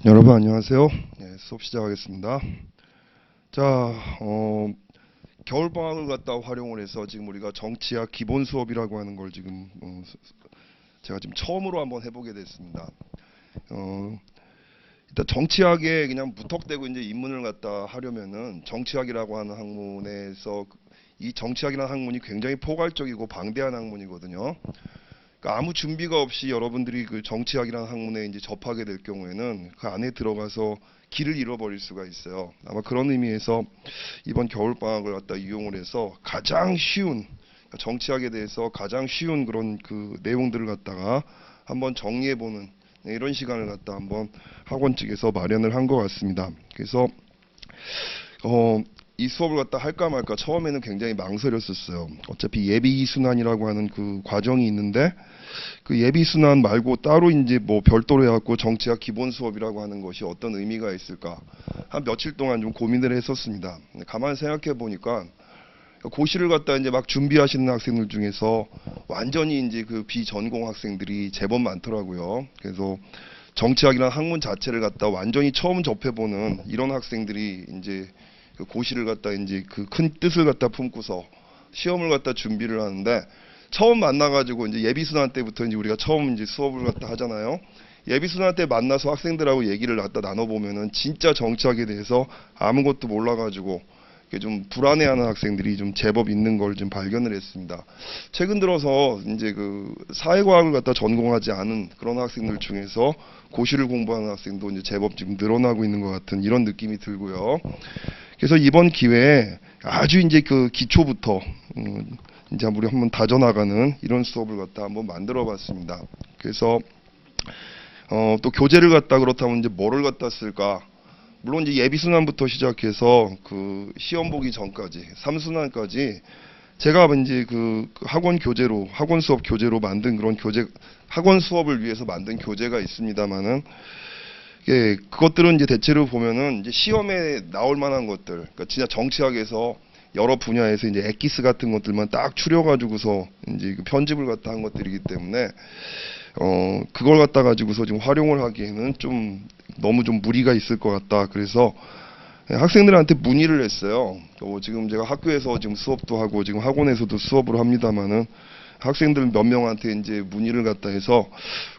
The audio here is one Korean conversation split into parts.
여러분 안녕하세요. 네, 수업 시작하겠습니다. 자, 겨울방학을 갖다 활용을 해서 지금 우리가 정치학 기본 수업이라고 하는 걸 지금 제가 지금 처음으로 한번 해보게 됐습니다. 어, 일단 정치학에 그냥 무턱대고 이제 입문을 갖다 하려면은 정치학이라고 하는 학문에서 이 정치학이라는 학문이 굉장히 포괄적이고 방대한 학문이거든요. 그러니까 아무 준비가 없이 여러분들이 그 정치학이라는 학문에 이제 접하게 될 경우에는 그 안에 들어가서 길을 잃어버릴 수가 있어요. 아마 그런 의미에서 이번 겨울방학을 갖다 이용을 해서 가장 쉬운 그러니까 정치학에 대해서 가장 쉬운 그런 그 내용들을 갖다가 한번 정리해보는 이런 시간을 갖다 한번 학원 측에서 마련을 한 것 같습니다. 그래서 이 수업을 갖다 할까 말까 처음에는 굉장히 망설였었어요. 어차피 예비 순환이라고 하는 그 과정이 있는데 그 예비 순환 말고 따로 이제 뭐 별도로 해갖고 정치학 기본 수업이라고 하는 것이 어떤 의미가 있을까 한 며칠 동안 좀 고민을 했었습니다. 가만히 생각해 보니까 고시를 갖다 이제 막 준비하시는 학생들 중에서 완전히 이제 그 비전공 학생들이 제법 많더라고요. 그래서 정치학이라는 학문 자체를 갖다 완전히 처음 접해보는 이런 학생들이 이제 그 고시를 갖다 이제 그 큰 뜻을 갖다 품고서 시험을 갖다 준비를 하는데 처음 만나가지고 이제 예비순환 때부터 이제 우리가 처음 이제 수업을 갖다 하잖아요. 예비순환 때 만나서 학생들하고 얘기를 갖다 나눠보면은 진짜 정치학에 대해서 아무것도 몰라가지고 좀 불안해하는 학생들이 좀 제법 있는 걸 좀 발견을 했습니다. 최근 들어서 이제 그 사회과학을 갖다 전공하지 않은 그런 학생들 중에서 고시를 공부하는 학생도 이제 제법 지금 늘어나고 있는 것 같은 이런 느낌이 들고요. 그래서 이번 기회에 아주 이제 그 기초부터 이제 우리 한번 다져나가는 이런 수업을 갖다 한번 만들어봤습니다. 그래서 또 교재를 갖다 그렇다면 이제 뭐를 갖다 쓸까? 물론 이제 예비순환부터 시작해서 그 시험 보기 전까지 3순환까지 제가 이제 그 학원 교재로 학원 수업 교재로 만든 그런 교재 학원 수업을 위해서 만든 교재가 있습니다만은 예, 그것들은 이제 대체로 보면은 이제 시험에 나올 만한 것들, 그러니까 진짜 정치학에서 여러 분야에서 이제 엑기스 같은 것들만 딱 추려가지고서 이제 그 편집을 갖다 한 것들이기 때문에 그걸 갖다 가지고서 지금 활용을 하기에는 좀 너무 좀 무리가 있을 것 같다. 그래서 예, 학생들한테 문의를 했어요. 지금 제가 학교에서 지금 수업도 하고 지금 학원에서도 수업을 합니다만은 학생들 몇 명한테 이제 문의를 갖다 해서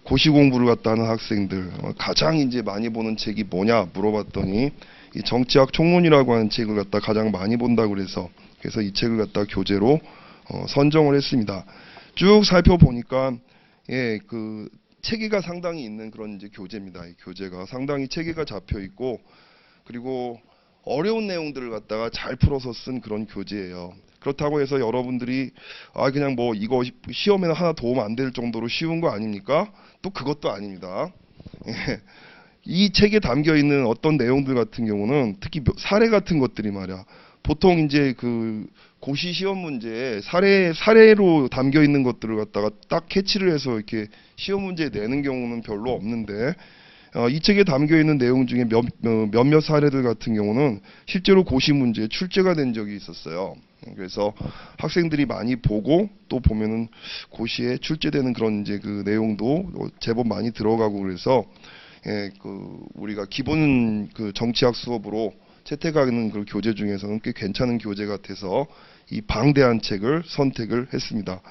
고시 공부를 갖다 하는 학생들 가장 이제 많이 보는 책이 뭐냐 물어봤더니 이 정치학 총론이라고 하는 책을 갖다 가장 많이 본다고 그래서 이 책을 갖다 교재로 선정을 했습니다. 쭉 살펴보니까 예, 그 체계가 상당히 있는 그런 이제 교재입니다. 이 교재가 상당히 체계가 잡혀 있고 그리고 어려운 내용들을 갖다가 잘 풀어서 쓴 그런 교재예요. 그렇다고 해서 여러분들이 그냥 뭐 이거 시험에는 하나 도움 안 될 정도로 쉬운 거 아닙니까? 또 그것도 아닙니다. 예. 이 책에 담겨 있는 어떤 내용들 같은 경우는 특히 사례 같은 것들이 말이야. 보통 이제 그 고시 시험 문제에 사례로 담겨 있는 것들을 갖다가 딱 캐치를 해서 이렇게 시험 문제에 내는 경우는 별로 없는데 이 책에 담겨 있는 내용 중에 몇몇 사례들 같은 경우는 실제로 고시 문제에 출제가 된 적이 있었어요. 그래서 학생들이 많이 보고 또 보면은 고시에 출제되는 그런 이제 그 내용도 제법 많이 들어가고 그래서 예, 그 우리가 기본 그 정치학 수업으로 채택하는 그 교재 중에서는 꽤 괜찮은 교재 같아서 이 방대한 책을 선택을 했습니다.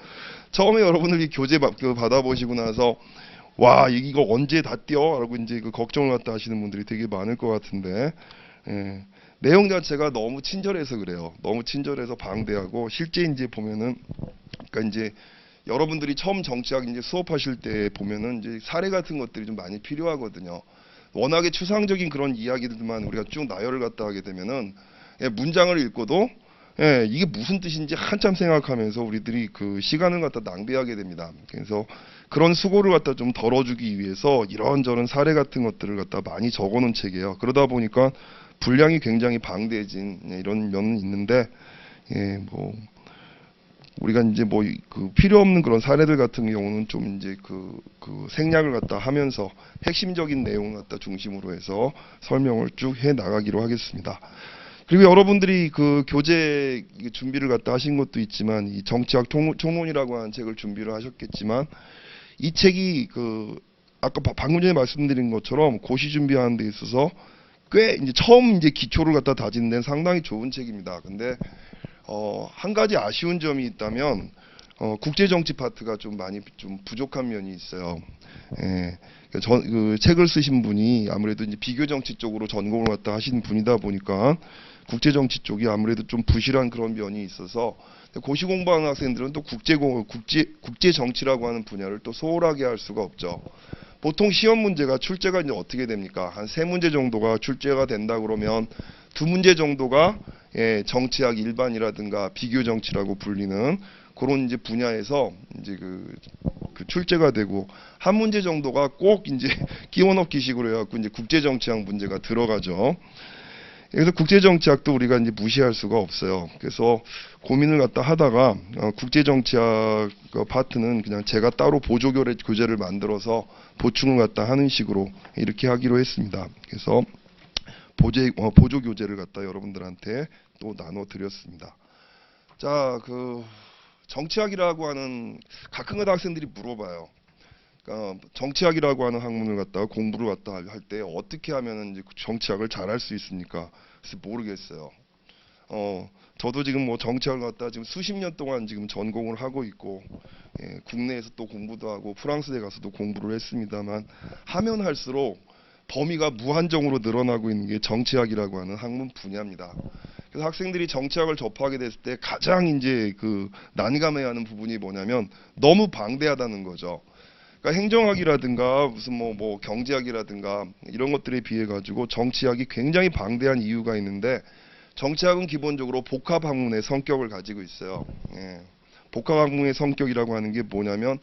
처음에 여러분들이 교재 받아보시고 나서 와 이거 언제 다 띄어? 라고 이제 그 걱정을 갖다 하시는 분들이 되게 많을 것 같은데 예, 내용 자체가 너무 친절해서 그래요. 너무 친절해서 방대하고 실제 이제 보면은 그러니까 이제 여러분들이 처음 정치학 이제 수업하실 때 보면은 이제 사례 같은 것들이 좀 많이 필요하거든요. 워낙에 추상적인 그런 이야기들만 우리가 쭉 나열을 갖다 하게 되면은 예, 문장을 읽고도 예, 이게 무슨 뜻인지 한참 생각하면서 우리들이 그 시간을 갖다 낭비하게 됩니다. 그래서 그런 수고를 갖다 좀 덜어주기 위해서 이런저런 사례 같은 것들을 갖다 많이 적어놓은 책이에요. 그러다 보니까 분량이 굉장히 방대해진 이런 면은 있는데 예, 뭐 우리가 이제 뭐 그 필요 없는 그런 사례들 같은 경우는 좀 이제 그 생략을 갖다 하면서 핵심적인 내용을 갖다 중심으로 해서 설명을 쭉 해 나가기로 하겠습니다. 그리고 여러분들이 그 교재 준비를 갖다 하신 것도 있지만 이 정치학 총론이라고 하는 책을 준비를 하셨겠지만 이 책이 그 아까 방금 전에 말씀드린 것처럼 고시 준비하는 데 있어서 꽤 이제 처음 이제 기초를 갖다 다지는 데는 상당히 좋은 책입니다. 근데 한 가지 아쉬운 점이 있다면 국제정치 파트가 좀 많이 좀 부족한 면이 있어요. 예. 그 책을 쓰신 분이 아무래도 이제 비교정치 쪽으로 전공을 갖다 하신 분이다 보니까 국제정치 쪽이 아무래도 좀 부실한 그런 면이 있어서 고시 공부하는 학생들은 또 국제정치라고 하는 분야를 또 소홀하게 할 수가 없죠. 보통 시험 문제가 출제가 이제 어떻게 됩니까? 한 3문제 정도가 출제가 된다 그러면 2문제 정도가 정치학 일반이라든가 비교정치라고 불리는 그런 이제 분야에서 이제 그 출제가 되고 한 문제 정도가 꼭 이제 끼워 넣기식으로 해갖고 이제 국제정치학 문제가 들어가죠. 그래서 국제정치학도 우리가 이제 무시할 수가 없어요. 그래서 고민을 갖다 하다가 국제정치학 파트는 그냥 제가 따로 보조 교재를 만들어서 보충을 갖다 하는 식으로 이렇게 하기로 했습니다. 그래서 보조 교재를 갖다 여러분들한테 또 나눠 드렸습니다. 자, 정치학이라고 하는 가끔가다 학생들이 물어봐요. 그러니까 정치학이라고 하는 학문을 갖다가 공부를 갖다 할 때 어떻게 하면은 이제 정치학을 잘할 수 있습니까? 그래서 모르겠어요. 저도 지금 뭐 정치학을 갖다 지금 수십 년 동안 지금 전공을 하고 있고, 국내에서 또 공부도 하고 프랑스에 가서도 공부를 했습니다만 하면 할수록 범위가 무한정으로 늘어나고 있는 게 정치학이라고 하는 학문 분야입니다. 그래서 학생들이 정치학을 접하게 됐을 때 가장 이제 난감해하는 부분이 뭐냐면 너무 방대하다는 거죠. 그러니까 행정학이라든가 무슨 뭐 경제학이라든가 이런 것들에 비해 가지고 정치학이 굉장히 방대한 이유가 있는데 정치학은 기본적으로 복합학문의 성격을 가지고 있어요. 복합학문의 성격이라고 하는 게 뭐냐면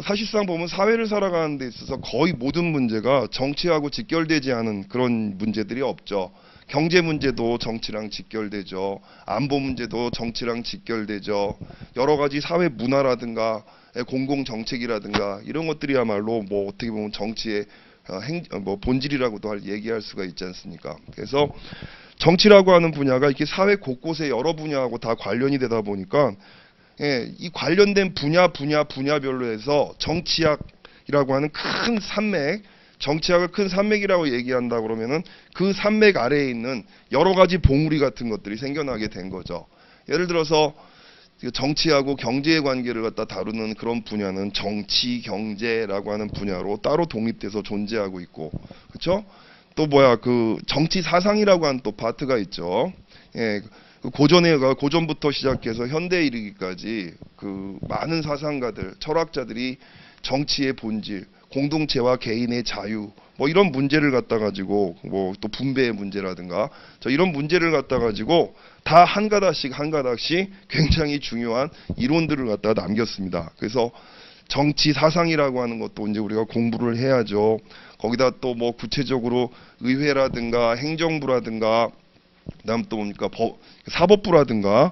사실상 보면 사회를 살아가는 데 있어서 거의 모든 문제가 정치하고 직결되지 않은 그런 문제들이 없죠. 경제 문제도 정치랑 직결되죠. 안보 문제도 정치랑 직결되죠. 여러 가지 사회 문화라든가 공공 정책이라든가 이런 것들이야말로 뭐 어떻게 보면 정치의 본질이라고도 얘기할 수가 있지 않습니까? 그래서 정치라고 하는 분야가 이렇게 사회 곳곳에 여러 분야하고 다 관련이 되다 보니까 이 관련된 분야별로 해서 정치학이라고 하는 큰 산맥, 정치학을 큰 산맥이라고 얘기한다 그러면은 그 산맥 아래에 있는 여러 가지 봉우리 같은 것들이 생겨나게 된 거죠. 예를 들어서 정치하고 경제의 관계를 갖다 다루는 그런 분야는 정치, 경제라고 하는 분야로 따로 독립돼서 존재하고 있고, 그렇죠? 또 정치 사상이라고 하는 또 파트가 있죠. 고전부터 시작해서 현대에 이르기까지 많은 사상가들, 철학자들이 정치의 본질, 공동체와 개인의 자유, 뭐 이런 문제를 갖다 가지고 또 분배의 문제라든가 이런 문제를 갖다 가지고 다 한 가닥씩 굉장히 중요한 이론들을 갖다 남겼습니다. 그래서 정치 사상이라고 하는 것도 이제 우리가 공부를 해야죠. 거기다 또 뭐 구체적으로 의회라든가 행정부라든가 그다음 또 뭡니까 사법부라든가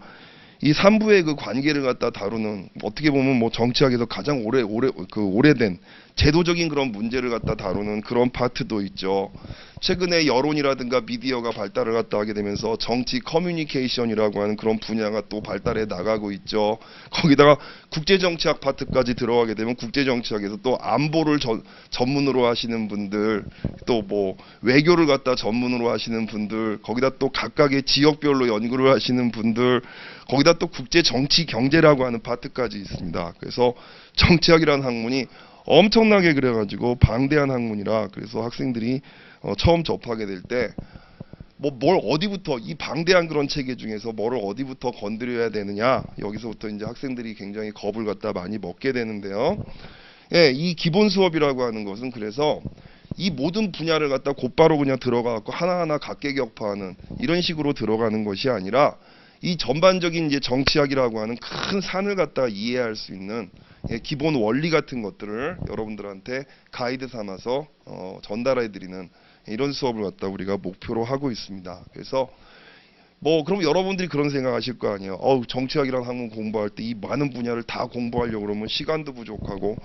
이 3부의 그 관계를 갖다 다루는 어떻게 보면 뭐 정치학에서 가장 오래된 제도적인 그런 문제를 갖다 다루는 그런 파트도 있죠. 최근에 여론이라든가 미디어가 발달을 갖다 하게 되면서 정치 커뮤니케이션이라고 하는 그런 분야가 또 발달해 나가고 있죠. 거기다가 국제정치학 파트까지 들어가게 되면 국제정치학에서 또 안보를 전문으로 하시는 분들, 또 뭐 외교를 갖다 전문으로 하시는 분들, 거기다 또 각각의 지역별로 연구를 하시는 분들, 거기다 또 국제정치 경제라고 하는 파트까지 있습니다. 그래서 정치학이라는 학문이 엄청나게 그래가지고 방대한 학문이라 그래서 학생들이 처음 접하게 될 때 뭘 어디부터 이 방대한 그런 체계 중에서 뭐를 어디부터 건드려야 되느냐, 여기서부터 이제 학생들이 굉장히 겁을 갖다 많이 먹게 되는데요. 이 기본 수업이라고 하는 것은 그래서 이 모든 분야를 갖다 곧바로 그냥 들어가고 하나하나 각계격파하는 이런 식으로 들어가는 것이 아니라 이 전반적인 이제 정치학이라고 하는 큰 산을 갖다 이해할 수 있는 기본 원리 같은 것들을 여러분들한테 가이드 삼아서 전달해 드리는 이런 수업을 갖다 우리가 목표로 하고 있습니다. 그래서 그럼 여러분들이 그런 생각하실 거 아니에요. 정치학이라는 학문 공부할 때 이 많은 분야를 다 공부하려고 그러면 시간도 부족하고,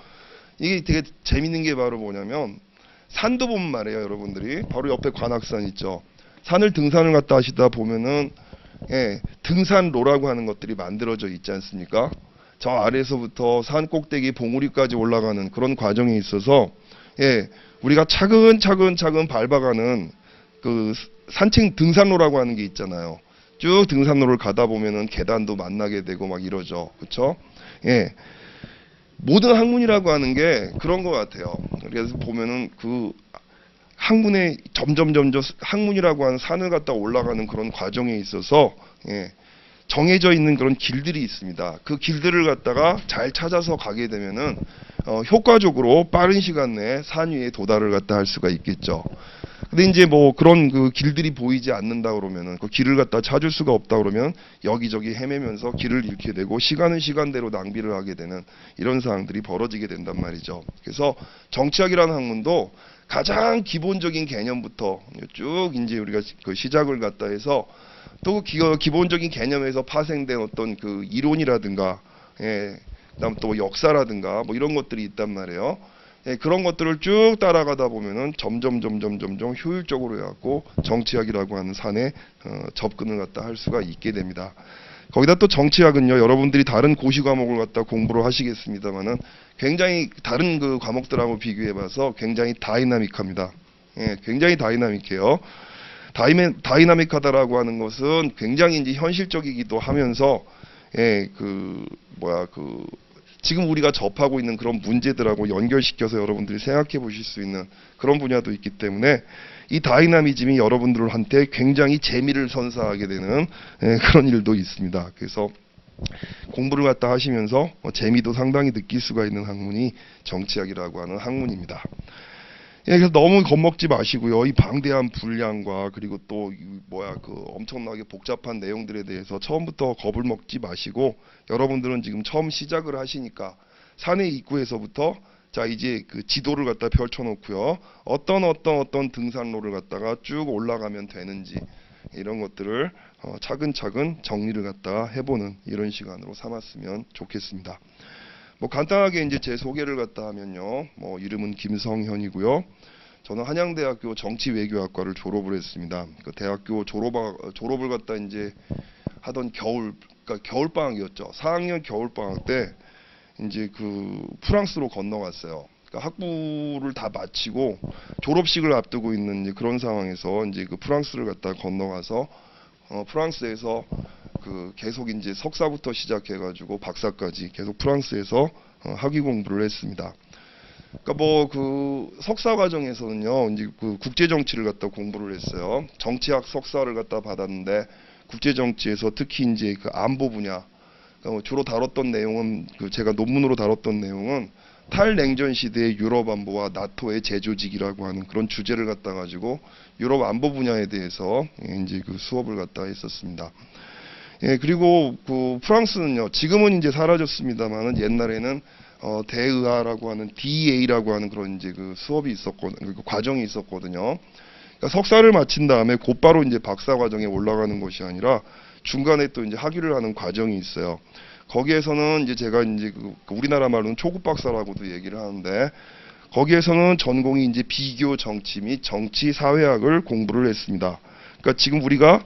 이게 되게 재밌는 게 바로 뭐냐면 산도 보면 말이에요. 여러분들이 바로 옆에 관악산 있죠. 산을 등산을 갖다 하시다 보면은 등산로라고 하는 것들이 만들어져 있지 않습니까? 저 아래에서부터 산 꼭대기 봉우리까지 올라가는 그런 과정에 있어서 예, 우리가 차근차근 밟아가는 그 산책 등산로라고 하는 게 있잖아요. 쭉 등산로를 가다 보면은 계단도 만나게 되고 막 이러죠. 그렇죠? 예. 모든 학문이라고 하는 게 그런 것 같아요. 그래서 보면은 그 학문의 점점 학문이라고 하는 산을 갖다 올라가는 그런 과정에 있어서 예, 정해져 있는 그런 길들이 있습니다. 그 길들을 갖다가 잘 찾아서 가게 되면은 효과적으로 빠른 시간 내에 산 위에 도달을 갖다 할 수가 있겠죠. 근데 이제 뭐 그런 그 길들이 보이지 않는다 그러면은 그 길을 갖다 찾을 수가 없다 그러면 여기저기 헤매면서 길을 잃게 되고 시간은 시간대로 낭비를 하게 되는 이런 상황들이 벌어지게 된단 말이죠. 그래서 정치학이라는 학문도 가장 기본적인 개념부터 쭉 이제 우리가 그 시작을 갖다 해서 또 기본적인 개념에서 파생된 어떤 그 이론이라든가 예, 그다음 또 역사라든가 뭐 이런 것들이 있단 말이에요. 예, 그런 것들을 쭉 따라가다 보면은 점점 효율적으로 해갖고 정치학이라고 하는 산에 접근을 갖다 할 수가 있게 됩니다. 거기다 또 정치학은요, 여러분들이 다른 고시 과목을 갖다 공부를 하시겠습니다만은 굉장히 다른 그 과목들하고 비교해봐서 굉장히 다이나믹합니다. 예, 굉장히 다이나믹해요. 다이나믹하다라고 하는 것은 굉장히 이제 현실적이기도 하면서 예, 지금 우리가 접하고 있는 그런 문제들하고 연결시켜서 여러분들이 생각해 보실 수 있는 그런 분야도 있기 때문에 이 다이나미즘이 여러분들한테 굉장히 재미를 선사하게 되는 그런 일도 있습니다. 그래서 공부를 갖다 하시면서 재미도 상당히 느낄 수가 있는 학문이 정치학이라고 하는 학문입니다. 예, 그래서 너무 겁먹지 마시고요. 이 방대한 분량과 그리고 또 엄청나게 복잡한 내용들에 대해서 처음부터 겁을 먹지 마시고 여러분들은 지금 처음 시작을 하시니까 산의 입구에서부터 자 이제 그 지도를 갖다 펼쳐놓고요. 어떤 등산로를 갖다가 쭉 올라가면 되는지 이런 것들을 차근차근 정리를 갖다 해보는 이런 시간으로 삼았으면 좋겠습니다. 뭐 간단하게 이제 제 소개를 갖다 하면요. 뭐 이름은 김성현이고요. 저는 한양대학교 정치외교학과를 졸업을 했습니다. 그 대학교 졸업을 갖다 이제 하던 그러니까 겨울방학이었죠. 4학년 겨울방학 때 이제 그 프랑스로 건너갔어요. 그러니까 학부를 다 마치고 졸업식을 앞두고 있는 이제 그런 상황에서 이제 그 프랑스를 갖다 건너가서 프랑스에서 그 계속 이제 석사부터 시작해가지고 박사까지 계속 프랑스에서 학위 공부를 했습니다. 그러니까 뭐 그 석사 과정에서는요, 이제 그 국제 정치를 갖다 공부를 했어요. 정치학 석사를 갖다 받았는데 국제 정치에서 특히 이제 그 안보 분야 주로 다뤘던 내용은 제가 논문으로 다뤘던 내용은 탈냉전 시대의 유럽 안보와 나토의 재조직이라고 하는 그런 주제를 갖다 가지고 유럽 안보 분야에 대해서 이제 그 수업을 갖다 했었습니다. 예, 그리고 그 프랑스는요, 지금은 이제 사라졌습니다만은 옛날에는 대의학라고 하는 DEA라고 하는 그런 이제 그 수업이 있었거든요. 그 과정이 있었거든요. 그러니까 석사를 마친 다음에 곧바로 이제 박사 과정에 올라가는 것이 아니라 중간에 또 이제 학위를 하는 과정이 있어요. 거기에서는 이제 제가 이제 그 우리나라 말로는 초급 박사라고도 얘기를 하는데 거기에서는 전공이 이제 비교 정치 및 정치 사회학을 공부를 했습니다. 그러니까 지금 우리가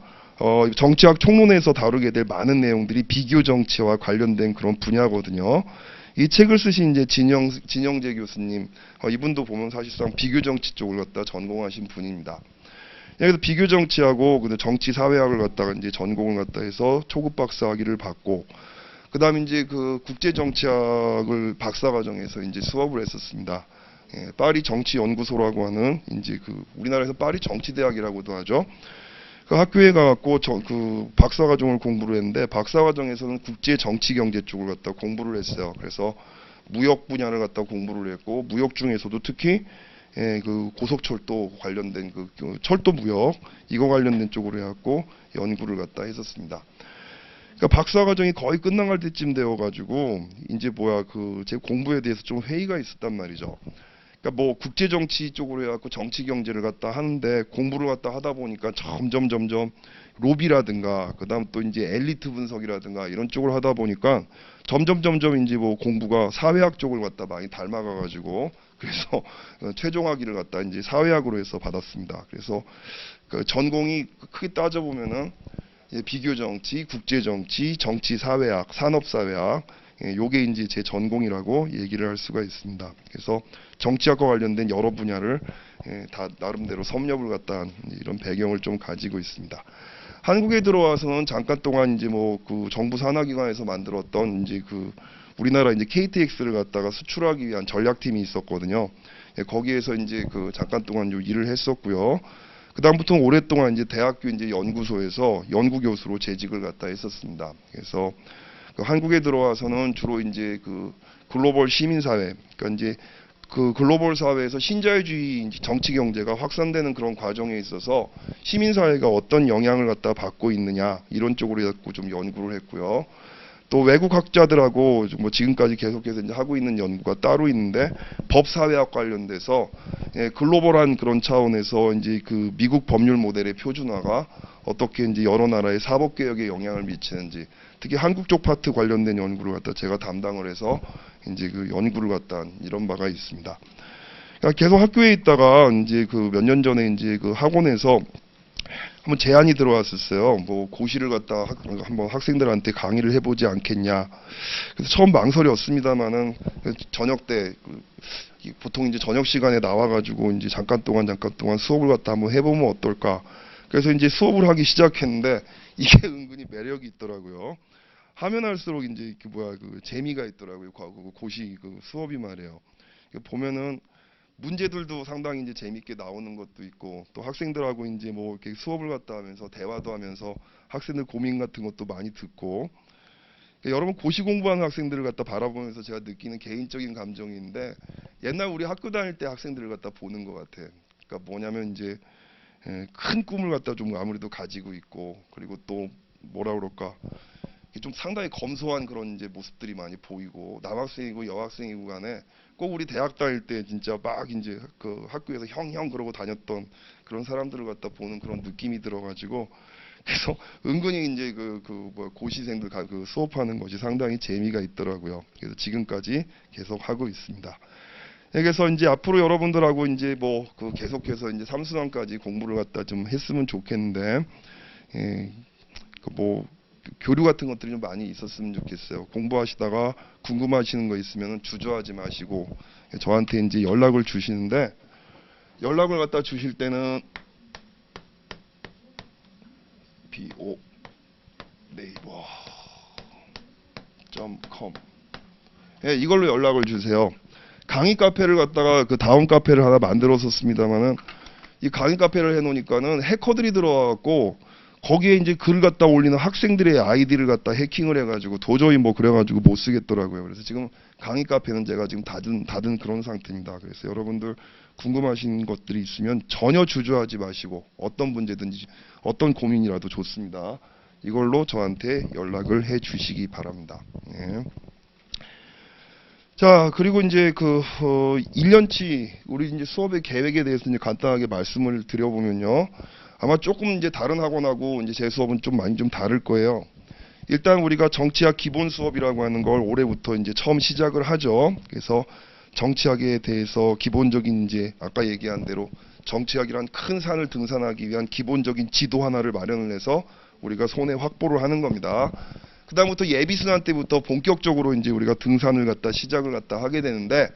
정치학 총론에서 다루게 될 많은 내용들이 비교 정치와 관련된 그런 분야거든요. 이 책을 쓰신 이제 진영재 교수님, 이분도 보면 사실상 비교 정치 쪽을 갖다 전공하신 분입니다. 그래서 비교 정치하고 정치 사회학을 갖다가 이제 전공을 갖다 해서 초급 박사 학위를 받고, 그다음 이제 그 국제 정치학을 박사 과정에서 이제 수업을 했었습니다. 예, 파리 정치연구소라고 하는 이제 그 우리나라에서 파리 정치대학이라고도 하죠. 그 학교에 가갖고 그 박사 과정을 공부를 했는데 박사 과정에서는 국제 정치 경제 쪽을 갖다 공부를 했어요. 그래서 무역 분야를 갖다 공부를 했고 무역 중에서도 특히 그 고속철도 관련된 그 철도 무역 이거 관련된 쪽으로 해갖고 연구를 갖다 했었습니다. 그러니까 박사 과정이 거의 끝나갈 때쯤 되어가지고 이제 제 공부에 대해서 좀 회의가 있었단 말이죠. 그러니까 뭐 국제 정치 쪽으로 해갖고 정치 경제를 갖다 하는데 공부를 갖다 하다 보니까 점점 로비라든가 그다음 또 이제 엘리트 분석이라든가 이런 쪽을 하다 보니까 점점 이제 뭐 공부가 사회학 쪽을 갖다 많이 닮아가가지고 그래서 최종 학위를 갖다 이제 사회학으로 해서 받았습니다. 그래서 그 전공이 크게 따져 보면은 비교 정치, 국제 정치, 정치 사회학, 산업 사회학 요게 이제 제 전공이라고 얘기를 할 수가 있습니다. 그래서 정치학과 관련된 여러 분야를 다 나름대로 섭렵을 갖다 한 이런 배경을 좀 가지고 있습니다. 한국에 들어와서는 잠깐 동안 이제 뭐 그 정부 산하기관에서 만들었던 이제 그 우리나라 이제 KTX를 갖다가 수출하기 위한 전략팀이 있었거든요. 거기에서 이제 그 잠깐 동안 요 일을 했었고요. 그다음부터 오랫동안 이제 대학교 이제 연구소에서 연구 교수로 재직을 갖다 했었습니다. 그래서 그 한국에 들어와서는 주로 이제 그 글로벌 시민사회, 그러니까 이제 그 글로벌 사회에서 신자유주의 정치 경제가 확산되는 그런 과정에 있어서 시민사회가 어떤 영향을 갖다 받고 있느냐 이런 쪽으로 해갖고 좀 연구를 했고요. 또 외국 학자들하고 뭐 지금까지 계속해서 이제 하고 있는 연구가 따로 있는데 법사회학 관련돼서 글로벌한 그런 차원에서 이제 그 미국 법률 모델의 표준화가 어떻게 이제 여러 나라의 사법 개혁에 영향을 미치는지, 특히 한국 쪽 파트 관련된 연구를 갖다 제가 담당을 해서 이제 그 연구를 갖다 한 이런 바가 있습니다. 그러니까 계속 학교에 있다가 이제 그 몇 년 전에 이제 그 학원에서 한번 제안이 들어왔었어요. 뭐 고시를 갖다 한번 학생들한테 강의를 해보지 않겠냐. 그래서 처음 망설였습니다만은 저녁 때 보통 이제 저녁 시간에 나와가지고 이제 잠깐 동안 수업을 갖다 한번 해보면 어떨까. 그래서 이제 수업을 하기 시작했는데 이게 은근히 매력이 있더라고요. 하면 할수록 이제 그 재미가 있더라고요. 고시 그 수업이 말이에요. 보면은 문제들도 상당히 이제 재밌게 나오는 것도 있고, 또 학생들하고 이제 뭐 이렇게 수업을 갖다 하면서 대화도 하면서 학생들 고민 같은 것도 많이 듣고, 여러분 고시 공부하는 학생들을 갖다 바라보면서 제가 느끼는 개인적인 감정인데, 옛날 우리 학교 다닐 때 학생들을 갖다 보는 것 같아. 그러니까 뭐냐면 이제 큰 꿈을 갖다 좀 아무래도 가지고 있고, 그리고 또 뭐라 그럴까, 좀 상당히 검소한 그런 이제 모습들이 많이 보이고, 남학생이고 여학생이고 간에 꼭 우리 대학 다닐 때 진짜 막 이제 그 학교에서 형 그러고 다녔던 그런 사람들을 갖다 보는 그런 느낌이 들어가지고, 그래서 은근히 이제 고시생들 그 수업하는 것이 상당히 재미가 있더라고요. 그래서 지금까지 계속 하고 있습니다. 그래서 이제 앞으로 여러분들하고 이제 뭐 그 계속해서 이제 삼수학까지 공부를 갖다 좀 했으면 좋겠는데, 뭐 교류 같은 것들이 좀 많이 있었으면 좋겠어요. 공부하시다가 궁금하시는 거 있으면 주저하지 마시고 저한테 이제 연락을 주시는데, 연락을 갖다 주실 때는 bo naver.com 이걸로 연락을 주세요. 강의 카페를 갖다가 그 다음 카페를 하나 만들었었습니다만은, 이 강의 카페를 해놓으니까는 해커들이 들어와갖고 거기에 이제 글 갖다 올리는 학생들의 아이디를 갖다 해킹을 해가지고 도저히 뭐 그래가지고 못 쓰겠더라고요. 그래서 지금 강의 카페는 제가 지금 닫은 그런 상태입니다. 그래서 여러분들 궁금하신 것들이 있으면 전혀 주저하지 마시고 어떤 문제든지 어떤 고민이라도 좋습니다. 이걸로 저한테 연락을 해 주시기 바랍니다. 예. 자, 그리고 이제 1년치 우리 이제 수업의 계획에 대해서 이제 간단하게 말씀을 드려보면요. 아마 조금 이제 다른 학원하고 이제 제 수업은 좀 많이 좀 다를 거예요. 일단 우리가 정치학 기본 수업이라고 하는 걸 올해부터 이제 처음 시작을 하죠. 그래서 정치학에 대해서 기본적인 이제 아까 얘기한 대로 정치학이란 큰 산을 등산하기 위한 기본적인 지도 하나를 마련을 해서 우리가 손에 확보를 하는 겁니다. 그다음부터 예비순환 때부터 본격적으로 이제 우리가 등산을 갖다 시작을 갖다 하게 되는데,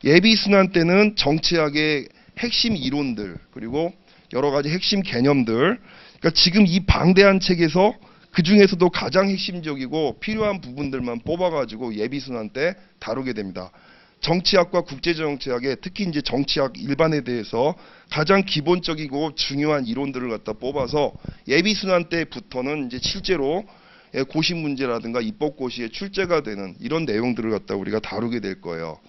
예비순환 때는 정치학의 핵심 이론들 그리고 여러 가지 핵심 개념들, 그러니까 지금 이 방대한 책에서 그 중에서도 가장 핵심적이고 필요한 부분들만 뽑아가지고 예비순환 때 다루게 됩니다. 정치학과 국제정치학에 특히 이제 정치학 일반에 대해서 가장 기본적이고 중요한 이론들을 갖다 뽑아서 예비순환 때부터는 이제 실제로 고시 문제라든가 입법고시에 출제가 되는 이런 내용들을 갖다 우리가 다루게 될 거예요.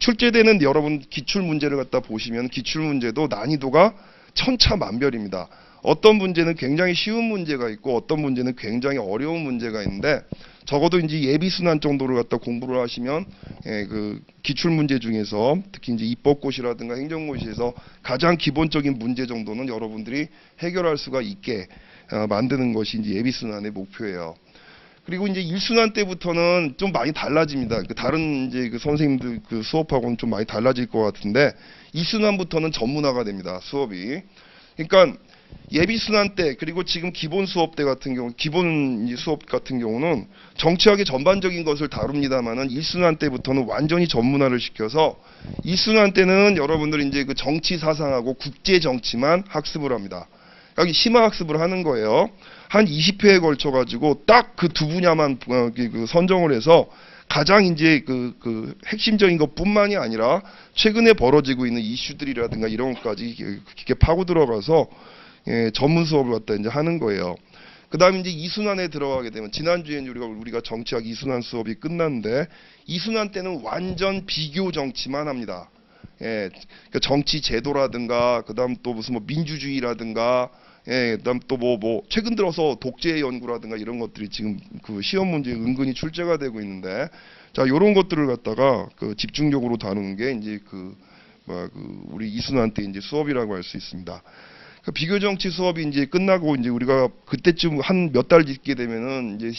출제되는 여러분 기출 문제를 갖다 보시면 기출 문제도 난이도가 천차만별입니다. 어떤 문제는 굉장히 쉬운 문제가 있고 어떤 문제는 굉장히 어려운 문제가 있는데, 적어도 이제 예비순환 정도를 갖다 공부를 하시면 그 기출 문제 중에서 특히 이제 입법고시라든가 행정고시에서 가장 기본적인 문제 정도는 여러분들이 해결할 수가 있게 만드는 것이 이제 예비순환의 목표예요. 그리고 이제 1순환 때부터는 좀 많이 달라집니다. 다른 이제 그 선생님들 그 수업하고는 좀 많이 달라질 것 같은데, 2순환부터는 전문화가 됩니다. 수업이. 그러니까 예비 순환 때 그리고 지금 기본 수업 때 같은 경우 기본 수업 같은 경우는 정치학의 전반적인 것을 다룹니다만은 1순환 때부터는 완전히 전문화를 시켜서 2순환 때는 여러분들 이제 그 정치 사상하고 국제 정치만 학습을 합니다. 여기 심화 학습을 하는 거예요. 한 20회에 걸쳐 가지고 딱 그 두 분야만 선정을 해서 가장 이제 그 핵심적인 것뿐만이 아니라 최근에 벌어지고 있는 이슈들이라든가 이런 것까지 깊게 파고 들어가서 전문 수업을 갖다 이제 하는 거예요. 그 다음에 이제 2순환에 들어가게 되면, 지난주에 우리가 정치학 2순환 수업이 끝났는데, 2순환 때는 완전 비교 정치만 합니다. 그 정치 제도라든가, 그 다음 또 무슨 뭐 민주주의라든가, 그 다음 또 최근 들어서 독재 연구라든가 이런 것들이 지금 그 시험 문제에 은근히 출제가 되고 있는데, 자, 요런 것들을 갖다가 그 집중적으로 다루는 게 이제 우리 2순환 때 이제 수업이라고 할 수 있습니다. 비교 정치 수업이 이제 끝나고 이제 우리가 그때쯤 한 몇 달 있게 되면은 이제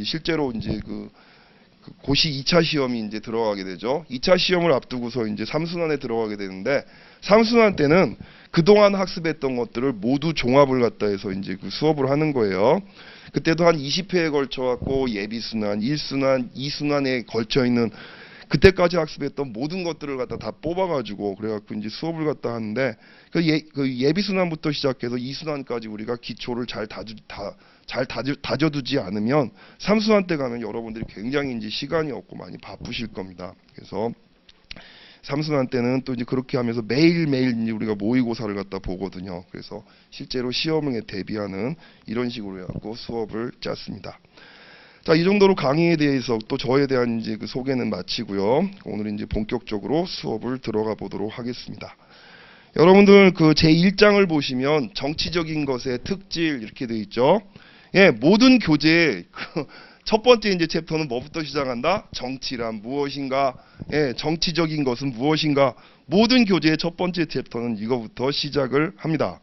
실제로 이제 고시 2차 시험이 이제 들어가게 되죠. 2차 시험을 앞두고서 이제 3순환에 들어가게 되는데, 3순환 때는 그동안 학습했던 것들을 모두 종합을 갖다 해서 이제 그 수업을 하는 거예요. 그때도 한 20회에 걸쳐 갖고 예비순환, 1순환, 2순환에 걸쳐 있는 그때까지 학습했던 모든 것들을 갖다 다 뽑아가지고 그래갖고 이제 수업을 갖다 하는데, 그 예비순환부터 시작해서 2순환까지 우리가 기초를 잘 다져두지 않으면 3순환 때 가면 여러분들이 굉장히 이제 시간이 없고 많이 바쁘실 겁니다. 그래서 3순환 때는 또 이제 그렇게 하면서 매일매일 이제 우리가 모의고사를 갖다 보거든요. 그래서 실제로 시험에 대비하는 이런 식으로 해갖고 수업을 짰습니다. 자, 이 정도로 강의에 대해서 또 저에 대한 이제 그 소개는 마치고요. 오늘 이제 본격적으로 수업을 들어가 보도록 하겠습니다. 여러분들 그 제1장을 보시면 정치적인 것의 특질 이렇게 되어 있죠. 모든 교재의 첫 번째 이제 챕터는 뭐부터 시작한다? 정치란 무엇인가? 정치적인 것은 무엇인가? 모든 교재의 첫 번째 챕터는 이거부터 시작을 합니다.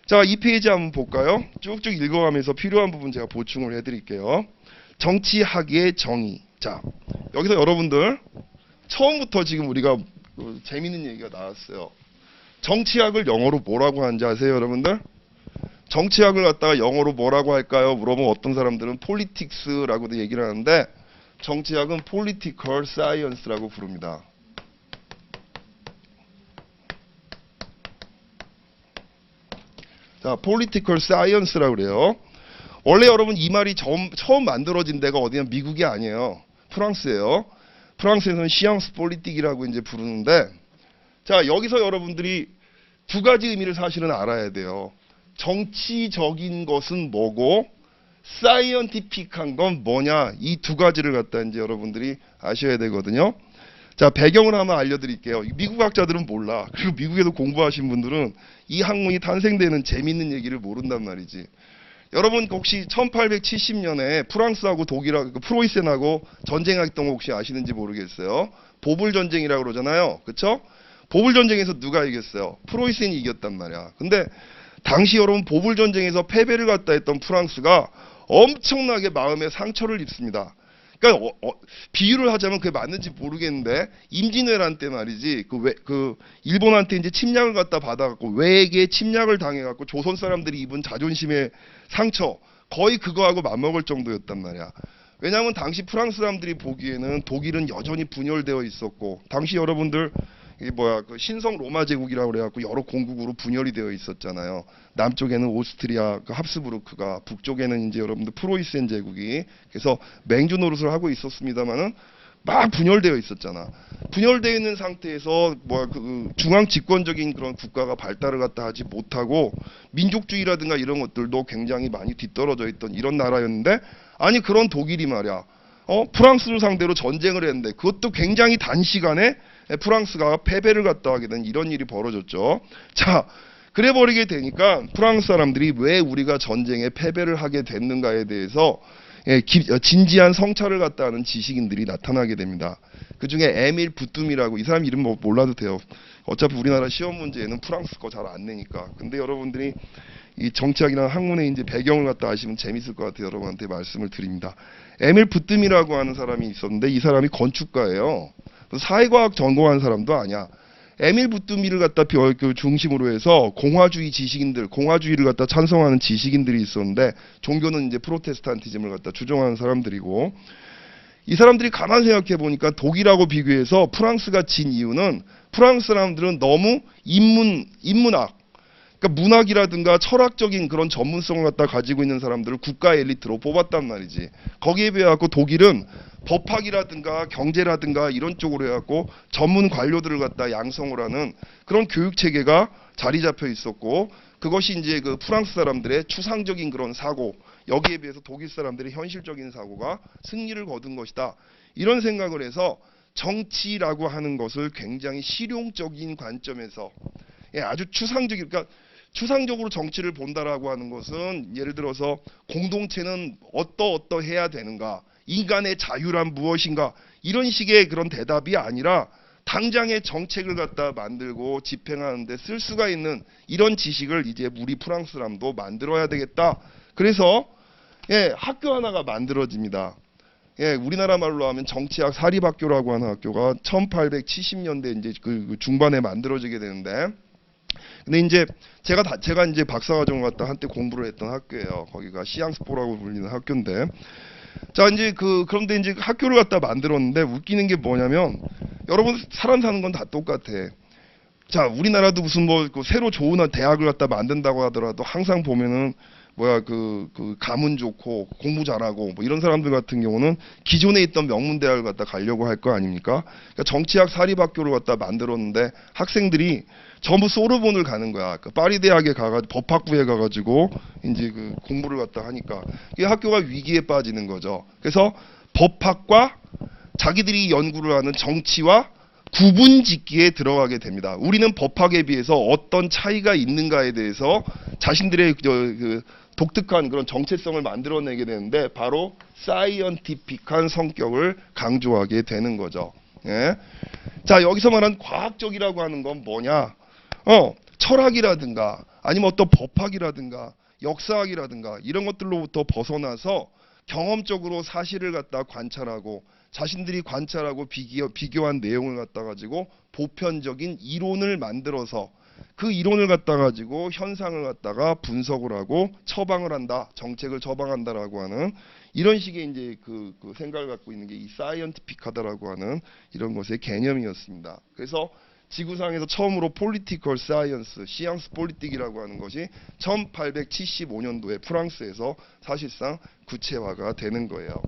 자, 이 페이지 한번 볼까요? 쭉쭉 읽어가면서 필요한 부분 제가 보충을 해드릴게요. 정치학의 정의. 자, 여기서 여러분들 처음부터 지금 우리가 재밌는 얘기가 나왔어요. 정치학을 영어로 뭐라고 하는지 아세요, 여러분들? 정치학을 갖다가 영어로 뭐라고 할까요? 물어보면 어떤 사람들은 politics라고도 얘기를 하는데, 정치학은 political science라고 부릅니다. 자, political science라고 그래요. 원래 여러분 이 말이 처음 만들어진 데가 어디냐? 미국이 아니에요. 프랑스예요. 프랑스에서는 시앙스 폴리틱이라고 이제 부르는데, 자, 여기서 여러분들이 두 가지 의미를 사실은 알아야 돼요. 정치적인 것은 뭐고 사이언티픽한 건 뭐냐, 이 두 가지를 갖다 이제 여러분들이 아셔야 되거든요. 자, 배경을 한번 알려드릴게요. 미국 학자들은 몰라. 그리고 미국에서 공부하신 분들은 이 학문이 탄생되는 재밌는 얘기를 모른단 말이지. 여러분 혹시 1870년에 프랑스하고 독일하고 프로이센하고 전쟁했던 거 혹시 아시는지 모르겠어요. 보불 전쟁이라고 그러잖아요. 그쵸? 보불 전쟁에서 누가 이겼어요? 프로이센이 이겼단 말이야. 근데 당시 여러분 보불 전쟁에서 패배를 갖다 했던 프랑스가 엄청나게 마음에 상처를 입습니다. 그러니까 비유를 하자면 그게 맞는지 모르겠는데, 임진왜란 때 말이지 일본한테 이제 침략을 갖다 받아갖고 외에게 침략을 당해갖고 조선 사람들이 입은 자존심의 상처, 거의 그거하고 맞먹을 정도였단 말이야. 왜냐하면 당시 프랑스 사람들이 보기에는 독일은 여전히 분열되어 있었고, 당시 여러분들 그 신성 로마 제국이라고 그래갖고 여러 공국으로 분열이 되어 있었잖아요. 남쪽에는 오스트리아 합스부르크가, 북쪽에는 이제 여러분들 프로이센 제국이, 그래서 맹주 노릇을 하고 있었습니다만은 막 분열되어 있었잖아. 분열되어 있는 상태에서 중앙 집권적인 그런 국가가 발달을 갖다 하지 못하고 민족주의라든가 이런 것들도 굉장히 많이 뒤떨어져 있던 이런 나라였는데, 아니 그런 독일이 말이야, 프랑스를 상대로 전쟁을 했는데 그것도 굉장히 단시간에 프랑스가 패배를 갖다 하게 된 이런 일이 벌어졌죠. 자, 그래 버리게 되니까 프랑스 사람들이 왜 우리가 전쟁에 패배를 하게 됐는가에 대해서 진지한 성찰을 갖다 하는 지식인들이 나타나게 됩니다. 그 중에 에밀 부뚜미라고, 이 사람 이름 몰라도 돼요. 어차피 우리나라 시험 문제에는 프랑스 거 잘 안 내니까. 근데 여러분들이 이 정치학이라는 학문의 이제 배경을 갖다 아시면 재밌을 것 같아요. 여러분한테 말씀을 드립니다. 에밀 부뚜미라고 하는 사람이 있었는데, 이 사람이 건축가예요. 사회과학 전공한 사람도 아니야. 에밀 부뚜미를 갖다 그 중심으로 해서 공화주의 지식인들, 공화주의를 갖다 찬성하는 지식인들이 있었는데 종교는 이제 프로테스탄티즘을 갖다 주장하는 사람들이고 이 사람들이 가만 생각해 보니까 독일하고 비교해서 프랑스가 진 이유는 프랑스 사람들은 너무 인문학 그러니까 문학이라든가 철학적인 그런 전문성을 갖다 가지고 있는 사람들을 국가 엘리트로 뽑았단 말이지. 거기에 비해 갖고 독일은 법학이라든가 경제라든가 이런 쪽으로 해갖고 전문 관료들을 갖다 양성을 하는 그런 교육 체계가 자리 잡혀 있었고 그것이 이제 그 프랑스 사람들의 추상적인 그런 사고 여기에 비해서 독일 사람들의 현실적인 사고가 승리를 거둔 것이다. 이런 생각을 해서 정치라고 하는 것을 굉장히 실용적인 관점에서 아주 추상적인 그러니까 추상적으로 정치를 본다라고 하는 것은 예를 들어서 공동체는 어떠해야 되는가 인간의 자유란 무엇인가 이런 식의 그런 대답이 아니라 당장의 정책을 갖다 만들고 집행하는데 쓸 수가 있는 이런 지식을 이제 우리 프랑스 사람도 만들어야 되겠다. 그래서 학교 하나가 만들어집니다. 우리나라 말로 하면 정치학 사립학교라고 하는 학교가 1870년대 이제 그 중반에 만들어지게 되는데 근데 이제 제가 이제 박사과정을 갖다 한때 공부를 했던 학교예요. 거기가 시앙스포라고 불리는 학교인데 자 이제 그런데 이제 학교를 갖다 만들었는데 웃기는 게 뭐냐면 여러분 사람 사는 건 다 똑같아. 자 우리나라도 무슨 뭐 새로 좋은 대학을 갖다 만든다고 하더라도 항상 보면은 그 가문 좋고 공부 잘하고 뭐 이런 사람들 같은 경우는 기존에 있던 명문대학을 갖다 가려고 할 거 아닙니까? 그러니까 정치학 사립학교를 갖다 만들었는데 학생들이 전부 소르본을 가는 거야. 그 파리 대학에 가가지고 법학부에 가가지고 이제 그 공부를 갖다 하니까 이 학교가 위기에 빠지는 거죠. 그래서 법학과 자기들이 연구를 하는 정치와 구분짓기에 들어가게 됩니다. 우리는 법학에 비해서 어떤 차이가 있는가에 대해서 자신들의 그 독특한 그런 정체성을 만들어내게 되는데 바로 사이언티픽한 성격을 강조하게 되는 거죠. 자 여기서 말한 과학적이라고 하는 건 뭐냐? 철학이라든가 아니면 어떤 법학이라든가 역사학이라든가 이런 것들로부터 벗어나서 경험적으로 사실을 갖다 관찰하고 자신들이 관찰하고 비교한 내용을 갖다 가지고 보편적인 이론을 만들어서 그 이론을 갖다 가지고 현상을 갖다가 분석을 하고 처방을 한다, 정책을 처방한다라고 하는 이런 식의 이제 그 생각을 갖고 있는 게 이 사이언티픽하다라고 하는 이런 것의 개념이었습니다. 그래서 지구상에서 처음으로 폴리티컬 사이언스, 시앙스 폴리틱이라고 하는 것이 1875년도에 프랑스에서 사실상 구체화가 되는 거예요.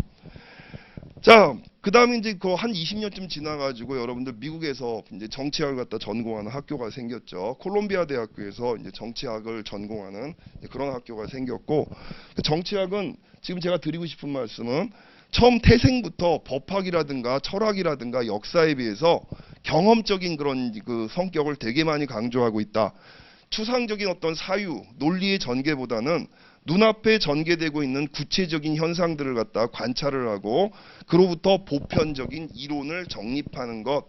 자, 그 다음에 이제 한 20년쯤 지나가지고 여러분들 미국에서 이제 정치학을 갖다 전공하는 학교가 생겼죠. 콜롬비아 대학교에서 이제 정치학을 전공하는 그런 학교가 생겼고, 정치학은 지금 제가 드리고 싶은 말씀은 처음 태생부터 법학이라든가 철학이라든가 역사에 비해서 경험적인 그런 그 성격을 되게 많이 강조하고 있다. 추상적인 어떤 사유, 논리의 전개보다는 눈앞에 전개되고 있는 구체적인 현상들을 갖다 관찰을 하고 그로부터 보편적인 이론을 정립하는 것,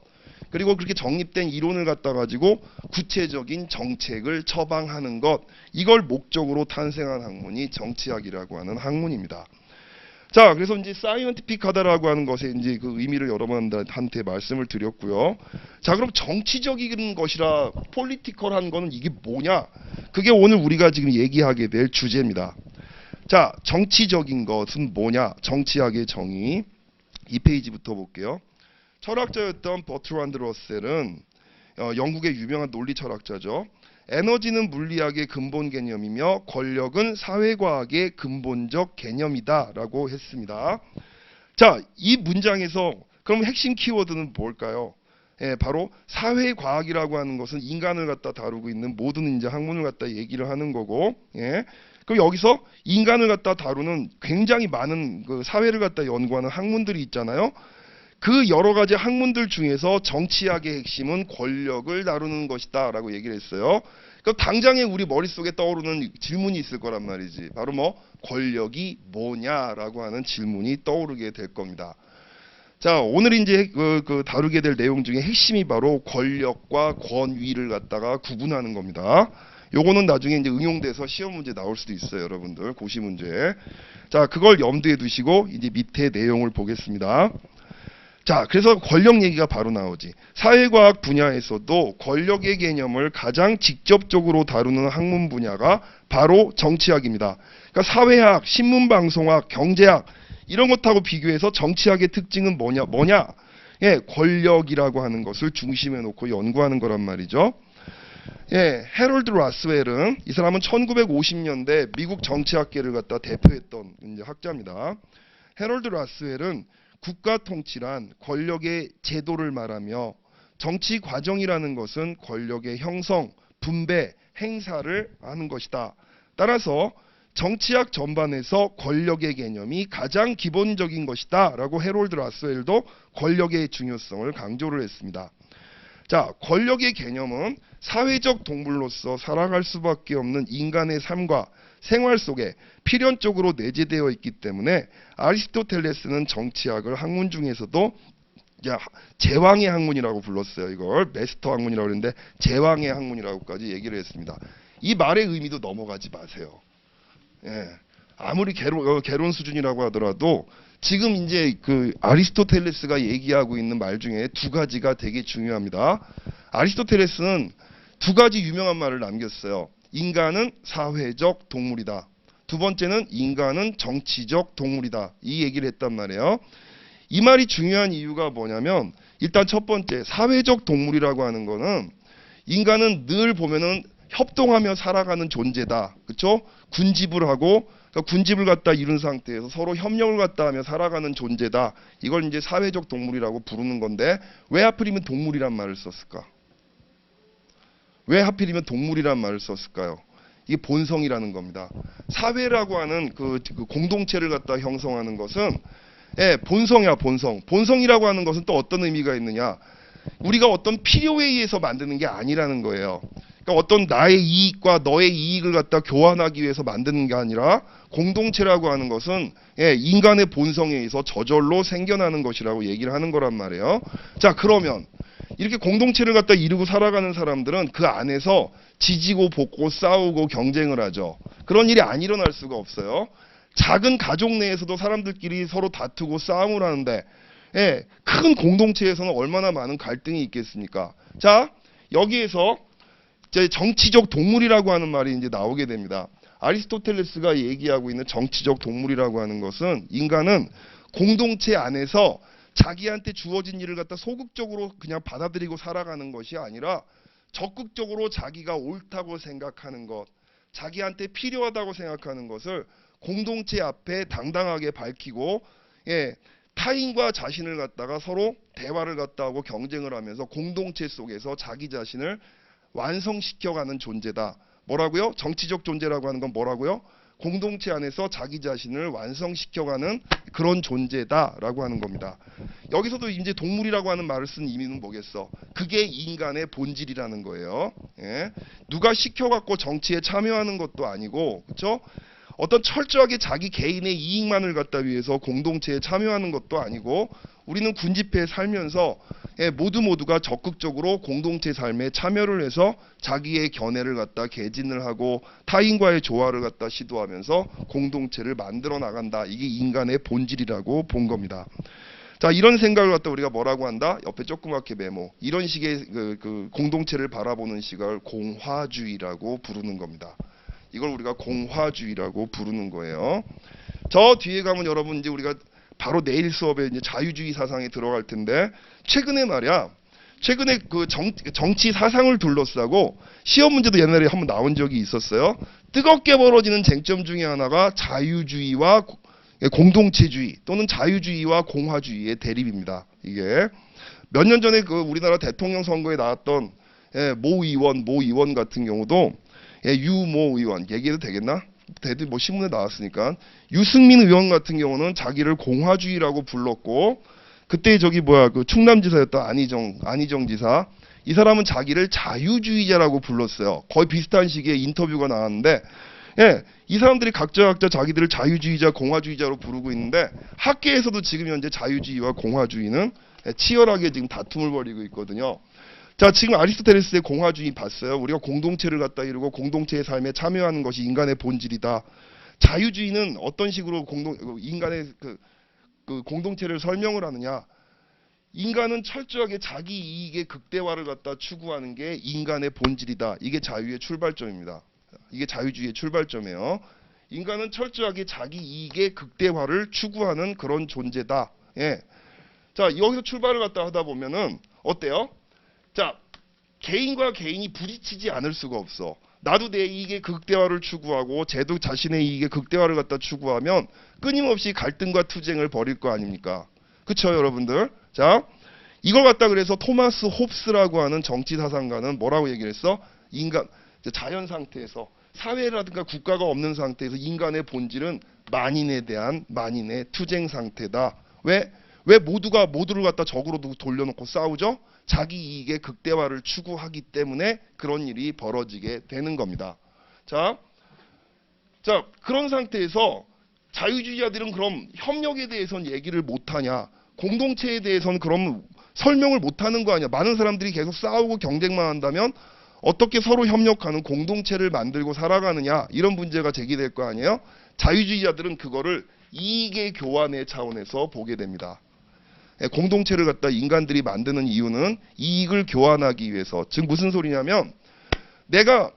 그리고 그렇게 정립된 이론을 갖다 가지고 구체적인 정책을 처방하는 것, 이걸 목적으로 탄생한 학문이 정치학이라고 하는 학문입니다. 자, 그래서 이제 사이언티픽하다라고 하는 것의 이제 그 의미를 여러분한테 말씀을 드렸고요. 자, 그럼 정치적인 것이라 폴리티컬한 거는 이게 뭐냐? 그게 오늘 우리가 지금 얘기하게 될 주제입니다. 자, 정치적인 것은 뭐냐? 정치학의 정의. 이 페이지부터 볼게요. 철학자였던 버트란드 러셀은 영국의 유명한 논리 철학자죠. 에너지는 물리학의 근본 개념이며 권력은 사회과학의 근본적 개념이다 라고 했습니다. 자, 이 문장에서 그럼 핵심 키워드는 뭘까요? 바로 사회과학이라고 하는 것은 인간을 갖다 다루고 있는 모든 이제 학문을 갖다 얘기를 하는 거고, 그럼 여기서 인간을 갖다 다루는 굉장히 많은 그 사회를 갖다 연구하는 학문들이 있잖아요. 그 여러 가지 학문들 중에서 정치학의 핵심은 권력을 다루는 것이다 라고 얘기를 했어요. 그럼 당장에 우리 머릿속에 떠오르는 질문이 있을 거란 말이지. 바로 뭐 권력이 뭐냐라고 하는 질문이 떠오르게 될 겁니다. 자, 오늘 이제 다루게 될 내용 중에 핵심이 바로 권력과 권위를 갖다가 구분하는 겁니다. 요거는 나중에 이제 응용돼서 시험 문제 나올 수도 있어요, 여러분들. 고시 문제. 자, 그걸 염두에 두시고 이제 밑에 내용을 보겠습니다. 자, 그래서 권력 얘기가 바로 나오지. 사회과학 분야에서도 권력의 개념을 가장 직접적으로 다루는 학문 분야가 바로 정치학입니다. 그러니까 사회학, 신문방송학, 경제학 이런 것하고 비교해서 정치학의 특징은 뭐냐? 예, 권력이라고 하는 것을 중심에 놓고 연구하는 거란 말이죠. 예, 해롤드 라스웰은 이 사람은 1950년대 미국 정치학계를 갖다 대표했던 이제 학자입니다. 해롤드 라스웰은 국가 통치란 권력의 제도를 말하며 정치 과정이라는 것은 권력의 형성, 분배, 행사를 하는 것이다. 따라서 정치학 전반에서 권력의 개념이 가장 기본적인 것이다 라고 해롤드 라스웰도 권력의 중요성을 강조를 했습니다. 자, 권력의 개념은 사회적 동물로서 살아갈 수밖에 없는 인간의 삶과 생활 속에 필연적으로 내재되어 있기 때문에 아리스토텔레스는 정치학을 학문 중에서도 제왕의 학문이라고 불렀어요. 이걸 메스터 학문이라고 그랬는데 제왕의 학문이라고까지 얘기를 했습니다. 이 말의 의미도 넘어가지 마세요. 예, 아무리 개론 수준이라고 하더라도 지금 이제 그 아리스토텔레스가 얘기하고 있는 말 중에 두 가지가 되게 중요합니다. 아리스토텔레스는 두 가지 유명한 말을 남겼어요. 인간은 사회적 동물이다. 두 번째는 인간은 정치적 동물이다. 이 얘기를 했단 말이에요. 이 말이 중요한 이유가 뭐냐면 일단 첫 번째 사회적 동물이라고 하는 거는 인간은 늘 보면은 협동하며 살아가는 존재다. 그렇죠? 군집을 하고 그러니까 군집을 갖다 이룬 상태에서 서로 협력을 갖다 하며 살아가는 존재다. 이걸 이제 사회적 동물이라고 부르는 건데 왜 하필이면 동물이란 말을 썼을까? 왜 하필이면 동물이란 말을 썼을까요? 이게 본성이라는 겁니다. 사회라고 하는 그 공동체를 갖다 형성하는 것은 예, 본성이야, 본성. 본성이라고 하는 것은 또 어떤 의미가 있느냐? 우리가 어떤 필요에 의해서 만드는 게 아니라는 거예요. 그러니까 어떤 나의 이익과 너의 이익을 갖다 교환하기 위해서 만드는 게 아니라 공동체라고 하는 것은 예, 인간의 본성에 의해서 저절로 생겨나는 것이라고 얘기를 하는 거란 말이에요. 자, 그러면 이렇게 공동체를 갖다 이루고 살아가는 사람들은 그 안에서 지지고 볶고 싸우고 경쟁을 하죠. 그런 일이 안 일어날 수가 없어요. 작은 가족 내에서도 사람들끼리 서로 다투고 싸움을 하는데 예, 큰 공동체에서는 얼마나 많은 갈등이 있겠습니까? 자, 여기에서 이제 정치적 동물이라고 하는 말이 이제 나오게 됩니다. 아리스토텔레스가 얘기하고 있는 정치적 동물이라고 하는 것은 인간은 공동체 안에서 자기한테 주어진 일을 갖다 소극적으로 그냥 받아들이고 살아가는 것이 아니라 적극적으로 자기가 옳다고 생각하는 것, 자기한테 필요하다고 생각하는 것을 공동체 앞에 당당하게 밝히고 예, 타인과 자신을 갖다가 서로 대화를 갖다 하고 경쟁을 하면서 공동체 속에서 자기 자신을 완성시켜가는 존재다. 뭐라고요? 정치적 존재라고 하는 건 뭐라고요? 공동체 안에서 자기 자신을 완성시켜가는 그런 존재다라고 하는 겁니다. 여기서도 이제 동물이라고 하는 말을 쓴 의미는 뭐겠어? 그게 인간의 본질이라는 거예요. 예? 누가 시켜갖고 정치에 참여하는 것도 아니고, 그렇죠? 어떤 철저하게 자기 개인의 이익만을 갖다 위해서 공동체에 참여하는 것도 아니고 우리는 군집회에 살면서 모두가 적극적으로 공동체 삶에 참여를 해서 자기의 견해를 갖다 개진을 하고 타인과의 조화를 갖다 시도하면서 공동체를 만들어 나간다. 이게 인간의 본질이라고 본 겁니다. 자, 이런 생각을 갖다 우리가 뭐라고 한다? 옆에 조그맣게 메모. 이런 식의 그 공동체를 바라보는 시각을 공화주의라고 부르는 겁니다. 이걸 우리가 공화주의라고 부르는 거예요. 저 뒤에 가면 여러분 이제 우리가 바로 내일 수업에 이제 자유주의 사상에 들어갈 텐데 최근에 그 정치 사상을 둘러싸고 시험 문제도 옛날에 한번 나온 적이 있었어요. 뜨겁게 벌어지는 쟁점 중에 하나가 자유주의와 공동체주의 또는 자유주의와 공화주의의 대립입니다. 이게 몇 년 전에 그 우리나라 대통령 선거에 나왔던 모 의원 같은 경우도 유모 의원 얘기해도 되겠나? 대들 뭐 신문에 나왔으니까 유승민 의원 같은 경우는 자기를 공화주의라고 불렀고 그때 그 충남지사였던 안희정 지사 이 사람은 자기를 자유주의자라고 불렀어요. 거의 비슷한 시기에 인터뷰가 나왔는데 이 사람들이 각자 자기들을 자유주의자, 공화주의자로 부르고 있는데 학계에서도 지금 현재 자유주의와 공화주의는 치열하게 지금 다툼을 벌이고 있거든요. 자, 지금 아리스토텔레스의 공화주의 봤어요. 우리가 공동체를 갖다 이루고 공동체의 삶에 참여하는 것이 인간의 본질이다. 자유주의는 어떤 식으로 인간의 그 공동체를 설명을 하느냐? 인간은 철저하게 자기 이익의 극대화를 갖다 추구하는 게 인간의 본질이다. 이게 자유의 출발점입니다. 이게 자유주의의 출발점이에요. 인간은 철저하게 자기 이익의 극대화를 추구하는 그런 존재다. 예. 자, 여기서 출발을 갖다 하다 보면은 어때요? 자, 개인과 개인이 부딪히지 않을 수가 없어. 나도 내 이익의 극대화를 추구하고 쟤도 자신의 이익의 극대화를 갖다 추구하면 끊임없이 갈등과 투쟁을 벌일 거 아닙니까? 그쵸, 여러분들? 자, 이걸 갖다 그래서 토마스 홉스라고 하는 정치 사상가는 뭐라고 얘기를 했어? 인간, 자연 상태에서 사회라든가 국가가 없는 상태에서 인간의 본질은 만인에 대한 만인의 투쟁 상태다. 왜 모두가 모두를 갖다 적으로 돌려놓고 싸우죠? 자기 이익의 극대화를 추구하기 때문에 그런 일이 벌어지게 되는 겁니다. 자, 그런 상태에서 자유주의자들은 그럼 협력에 대해서는 얘기를 못하냐? 공동체에 대해서는 그럼 설명을 못하는 거 아니야? 많은 사람들이 계속 싸우고 경쟁만 한다면 어떻게 서로 협력하는 공동체를 만들고 살아가느냐? 이런 문제가 제기될 거 아니에요? 자유주의자들은 그거를 이익의 교환의 차원에서 보게 됩니다. 공동체를 갖다 인간들이 만드는 이유는 이익을 교환하기 위해서. 즉 무슨 소리냐면 내가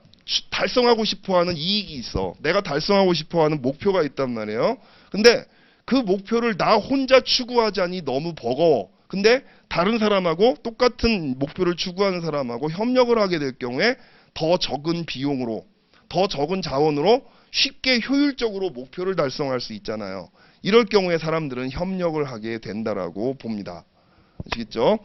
달성하고 싶어하는 이익이 있어. 내가 달성하고 싶어하는 목표가 있단 말이에요. 근데 그 목표를 나 혼자 추구하자니 너무 버거워. 근데 다른 사람하고 똑같은 목표를 추구하는 사람하고 협력을 하게 될 경우에 더 적은 비용으로, 더 적은 자원으로 쉽게 효율적으로 목표를 달성할 수 있잖아요. 이럴 경우에 사람들은 협력을 하게 된다라고 봅니다. 아시겠죠?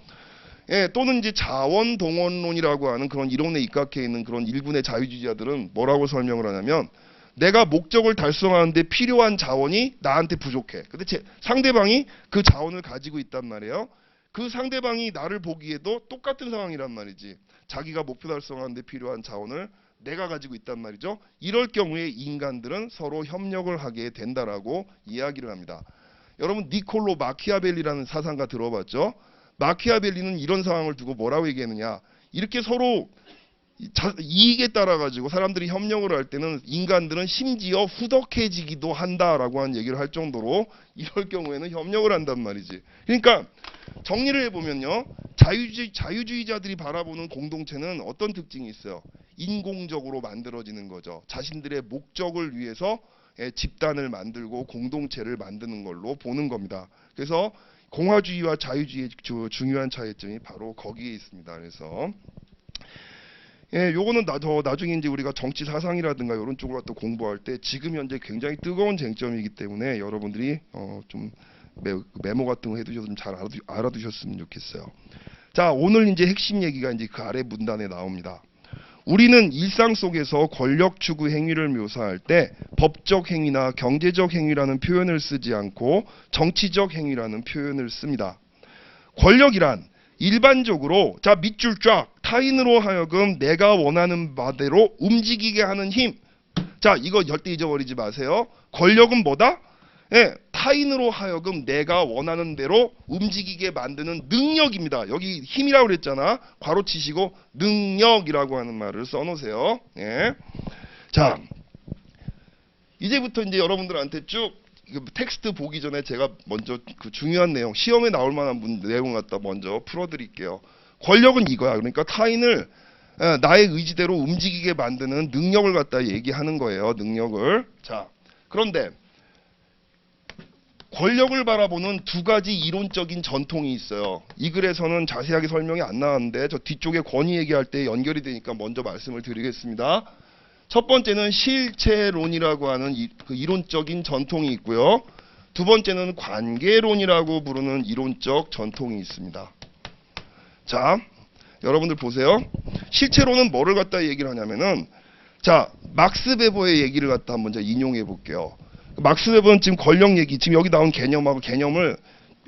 예, 또는 이제 자원동원론이라고 하는 그런 이론에 입각해 있는 그런 일군의 자유주의자들은 뭐라고 설명을 하냐면 내가 목적을 달성하는데 필요한 자원이 나한테 부족해. 근데 상대방이 그 자원을 가지고 있단 말이에요. 그 상대방이 나를 보기에도 똑같은 상황이란 말이지. 자기가 목표 달성하는데 필요한 자원을 내가 가지고 있단 말이죠. 이럴 경우에 인간들은 서로 협력을 하게 된다라고 이야기를 합니다. 여러분 니콜로 마키아벨리라는 사상가 들어봤죠? 마키아벨리는 이런 상황을 두고 뭐라고 얘기했느냐? 이렇게 서로 이익에 따라 가지고 사람들이 협력을 할 때는 인간들은 심지어 후덕해지기도 한다라고 하는 얘기를 할 정도로 이럴 경우에는 협력을 한단 말이지. 그러니까 정리를 해보면요, 자유주의자들이 바라보는 공동체는 어떤 특징이 있어요? 인공적으로 만들어지는 거죠. 자신들의 목적을 위해서 집단을 만들고 공동체를 만드는 걸로 보는 겁니다. 그래서 공화주의와 자유주의의 중요한 차이점이 바로 거기에 있습니다. 그래서 요거는 나중에 이제 우리가 정치 사상이라든가 이런 쪽으로 또 공부할 때 지금 현재 굉장히 뜨거운 쟁점이기 때문에 여러분들이 좀 메모 같은 거 해두셔서 좀 잘 알아두셨으면 좋겠어요. 자, 오늘 이제 핵심 얘기가 이제 그 아래 문단에 나옵니다. 우리는 일상 속에서 권력 추구 행위를 묘사할 때 법적 행위나 경제적 행위라는 표현을 쓰지 않고 정치적 행위라는 표현을 씁니다. 권력이란 일반적으로 자 밑줄 쫙 타인으로 하여금 내가 원하는 바대로 움직이게 하는 힘. 자, 이거 절대 잊어버리지 마세요. 권력은 뭐다? 예, 타인으로 하여금 내가 원하는 대로 움직이게 만드는 능력입니다. 여기 힘이라고 그랬잖아. 괄호 치시고 능력이라고 하는 말을 써놓으세요. 예. 자, 이제부터 이제 여러분들한테 쭉 텍스트 보기 전에 제가 먼저 그 중요한 내용, 시험에 나올 만한 내용 갖다 먼저 풀어드릴게요. 권력은 이거야. 그러니까 타인을 나의 의지대로 움직이게 만드는 능력을 갖다 얘기하는 거예요. 능력을. 자, 그런데 권력을 바라보는 두 가지 이론적인 전통이 있어요. 이 글에서는 자세하게 설명이 안 나왔는데 저 뒤쪽에 권위 얘기할 때 연결이 되니까 먼저 말씀을 드리겠습니다. 첫 번째는 실체론이라고 하는 그 이론적인 전통이 있고요. 두 번째는 관계론이라고 부르는 이론적 전통이 있습니다. 자, 여러분들 보세요. 실체론은 뭐를 갖다 얘기를 하냐면은 자, 막스 베버의 얘기를 갖다 한번 제가 인용해 볼게요. 막스 베버는 지금 권력 얘기, 지금 여기 나온 개념하고 개념을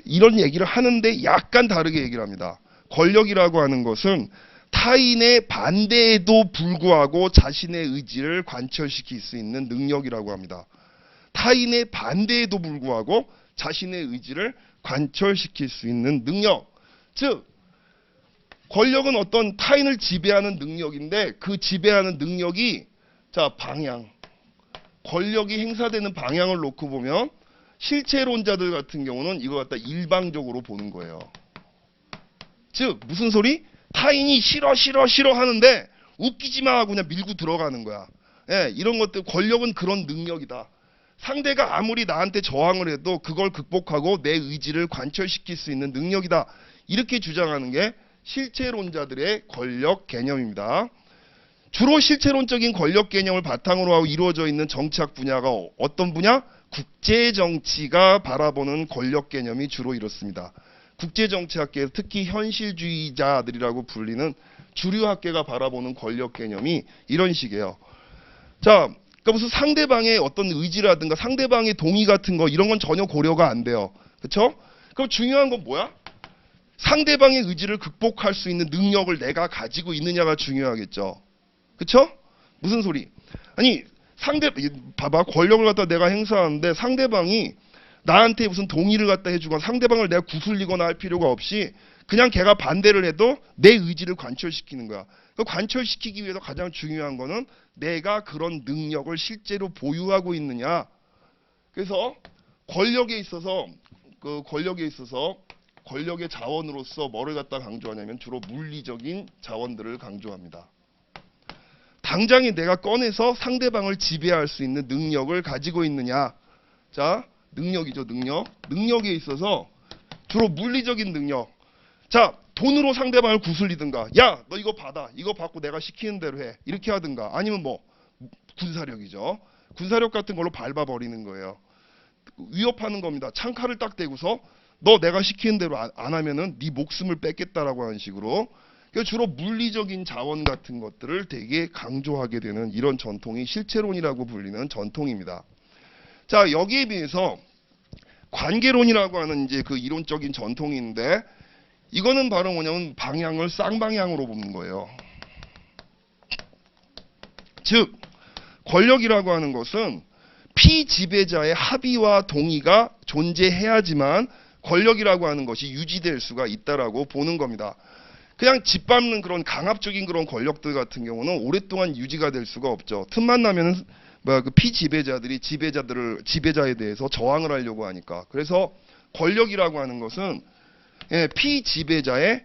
이런 얘기를 하는데 약간 다르게 얘기를 합니다. 권력이라고 하는 것은 타인의 반대에도 불구하고 자신의 의지를 관철시킬 수 있는 능력이라고 합니다. 타인의 반대에도 불구하고 자신의 의지를 관철시킬 수 있는 능력. 즉, 권력은 어떤 타인을 지배하는 능력인데 그 지배하는 능력이 자, 방향. 권력이 행사되는 방향을 놓고 보면 실체론자들 같은 경우는 이거 갖다 일방적으로 보는 거예요. 즉 무슨 소리? 타인이 싫어 싫어 싫어 하는데 웃기지 마 하고 그냥 밀고 들어가는 거야. 예, 이런 것들 권력은 그런 능력이다. 상대가 아무리 나한테 저항을 해도 그걸 극복하고 내 의지를 관철시킬 수 있는 능력이다. 이렇게 주장하는 게 실체론자들의 권력 개념입니다. 주로 실체론적인 권력 개념을 바탕으로 하고 이루어져 있는 정치학 분야가 어떤 분야? 국제정치가 바라보는 권력 개념이 주로 이렇습니다. 국제정치학계에서 특히 현실주의자들이라고 불리는 주류학계가 바라보는 권력 개념이 이런 식이에요. 자, 그러니까 무슨 상대방의 어떤 의지라든가 상대방의 동의 같은 거 이런 건 전혀 고려가 안 돼요. 그렇죠? 그럼 중요한 건 뭐야? 상대방의 의지를 극복할 수 있는 능력을 내가 가지고 있느냐가 중요하겠죠. 그렇죠? 무슨 소리? 아니 봐봐, 권력을 갖다 내가 행사하는데 상대방이 나한테 무슨 동의를 갖다 해주거나 상대방을 내가 구슬리거나 할 필요가 없이 그냥 걔가 반대를 해도 내 의지를 관철시키는 거야. 그 관철시키기 위해서 가장 중요한 거는 내가 그런 능력을 실제로 보유하고 있느냐. 그래서 권력에 있어서 권력의 자원으로서 뭐를 갖다 강조하냐면 주로 물리적인 자원들을 강조합니다. 당장에 내가 꺼내서 상대방을 지배할 수 있는 능력을 가지고 있느냐. 자, 능력이죠, 능력. 능력에 있어서 주로 물리적인 능력. 자, 돈으로 상대방을 구슬리든가, 야, 너 이거 받아. 이거 받고 내가 시키는 대로 해. 이렇게 하든가. 아니면 뭐 군사력이죠. 군사력 같은 걸로 밟아버리는 거예요. 위협하는 겁니다. 창칼을 딱 대고서 너 내가 시키는 대로 안 하면은 네 목숨을 뺏겠다라고 하는 식으로. 그러니까 주로 물리적인 자원 같은 것들을 되게 강조하게 되는 이런 전통이 실체론이라고 불리는 전통입니다. 자, 여기에 비해서 관계론이라고 하는 이제 그 이론적인 전통이 있는데 이거는 바로 뭐냐면 방향을 쌍방향으로 보는 거예요. 즉 권력이라고 하는 것은 피지배자의 합의와 동의가 존재해야지만 권력이라고 하는 것이 유지될 수가 있다라고 보는 겁니다. 그냥 짓밟는 그런 강압적인 그런 권력들 같은 경우는 오랫동안 유지가 될 수가 없죠. 틈만 나면은 그 피지배자들이 지배자에 대해서 저항을 하려고 하니까. 그래서 권력이라고 하는 것은 피지배자의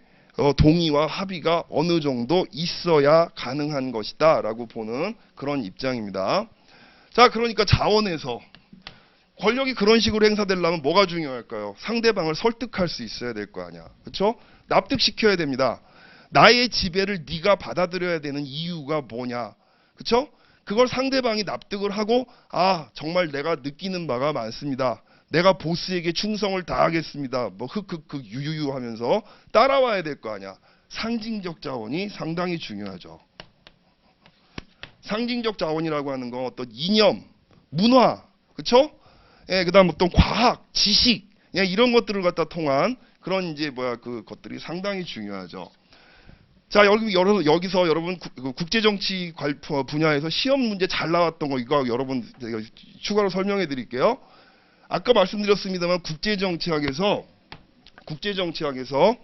동의와 합의가 어느 정도 있어야 가능한 것이다라고 보는 그런 입장입니다. 자, 그러니까 자원에서 권력이 그런 식으로 행사되려면 뭐가 중요할까요? 상대방을 설득할 수 있어야 될 거 아니야. 그렇죠? 납득시켜야 됩니다. 나의 지배를 네가 받아들여야 되는 이유가 뭐냐. 그렇죠? 그걸 상대방이 납득을 하고 아, 정말 내가 느끼는 바가 많습니다. 내가 보스에게 충성을 다하겠습니다. 뭐 흑흑흑 유유유 하면서 따라와야 될 거 아니야. 상징적 자원이 상당히 중요하죠. 상징적 자원이라고 하는 건 어떤 이념, 문화, 그렇죠? 예, 그다음 어떤 과학, 지식, 이런 것들을 갖다 통한 그런 이제 그 것들이 상당히 중요하죠. 자, 여기서 여러분 국제정치 분야에서 시험 문제 잘 나왔던 거 이거 여러분 제가 추가로 설명해 드릴게요. 아까 말씀드렸습니다만 국제정치학에서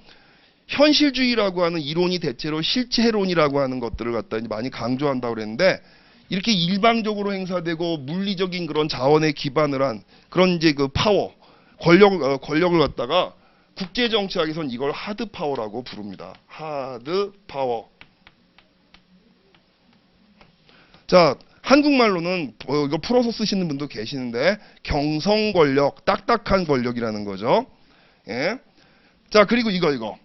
현실주의라고 하는 이론이 대체로 실체론이라고 하는 것들을 갖다 많이 강조한다고 그랬는데 이렇게 일방적으로 행사되고 물리적인 그런 자원에 기반을 한 그런 이제 그 파워, 권력을 갖다가 국제정치학에서는 이걸 하드 파워라고 부릅니다. 하드 파워. 자, 한국말로는 이거 풀어서 쓰시는 분도 계시는데 경성 권력, 딱딱한 권력이라는 거죠. 예. 자, 그리고 이거.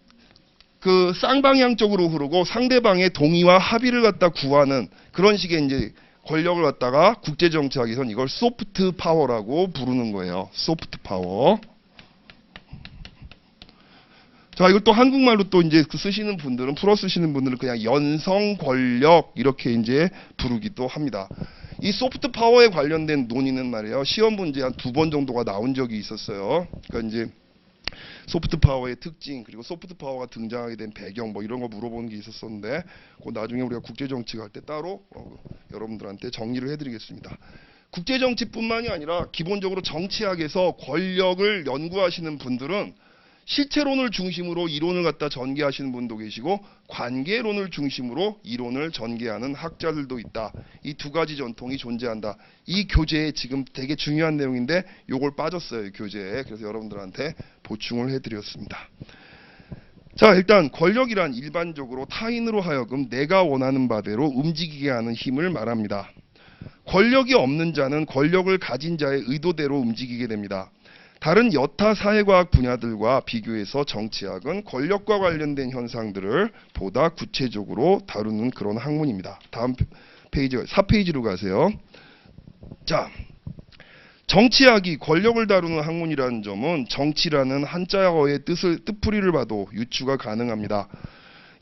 그 쌍방향적으로 흐르고 상대방의 동의와 합의를 갖다 구하는 그런 식의 이제 권력을 갖다가 국제정치학에서는 이걸 소프트 파워라고 부르는 거예요. 소프트 파워. 자, 이걸 또 한국말로 또 이제 쓰시는 분들은 풀어 쓰시는 분들은 그냥 연성 권력 이렇게 이제 부르기도 합니다. 이 소프트 파워에 관련된 논의는 말이에요. 시험 문제 한 2번 정도가 나온 적이 있었어요. 그러니까 이제 소프트 파워의 특징 그리고 소프트 파워가 등장하게 된 배경 뭐 이런 거 물어보는 게 있었었는데 그 나중에 우리가 국제정치 갈 때 따로 여러분들한테 정리를 해드리겠습니다. 국제정치뿐만이 아니라 기본적으로 정치학에서 권력을 연구하시는 분들은 실체론을 중심으로 이론을 갖다 전개하시는 분도 계시고 관계론을 중심으로 이론을 전개하는 학자들도 있다. 이 두 가지 전통이 존재한다. 이 교재에 지금 되게 중요한 내용인데 요걸 빠졌어요. 이 교재에. 그래서 여러분들한테 보충을 해드렸습니다. 자, 일단 권력이란 일반적으로 타인으로 하여금 내가 원하는 바대로 움직이게 하는 힘을 말합니다. 권력이 없는 자는 권력을 가진 자의 의도대로 움직이게 됩니다. 다른 여타 사회과학 분야들과 비교해서 정치학은 권력과 관련된 현상들을 보다 구체적으로 다루는 그런 학문입니다. 다음 페이지 4페이지로 가세요. 자, 정치학이 권력을 다루는 학문이라는 점은 정치라는 한자어의 뜻풀이를 봐도 유추가 가능합니다.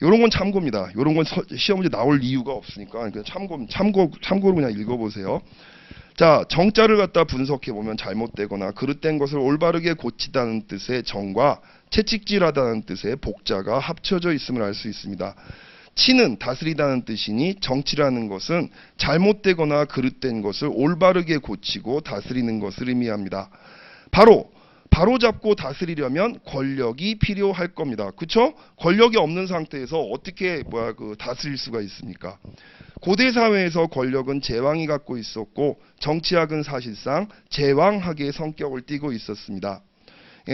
이런 건 참고입니다. 이런 건 시험 문제 나올 이유가 없으니까 그냥 참고로 그냥 읽어보세요. 자, 정자를 갖다 분석해 보면 잘못되거나 그릇된 것을 올바르게 고치다는 뜻의 정과 채찍질하다는 뜻의 복자가 합쳐져 있음을 알 수 있습니다. 치는 다스리다는 뜻이니 정치라는 것은 잘못되거나 그릇된 것을 올바르게 고치고 다스리는 것을 의미합니다. 바로잡고 다스리려면 권력이 필요할 겁니다. 그렇죠? 권력이 없는 상태에서 어떻게 다스릴 수가 있습니까? 고대 사회에서 권력은 제왕이 갖고 있었고 정치학은 사실상 제왕학의 성격을 띠고 있었습니다.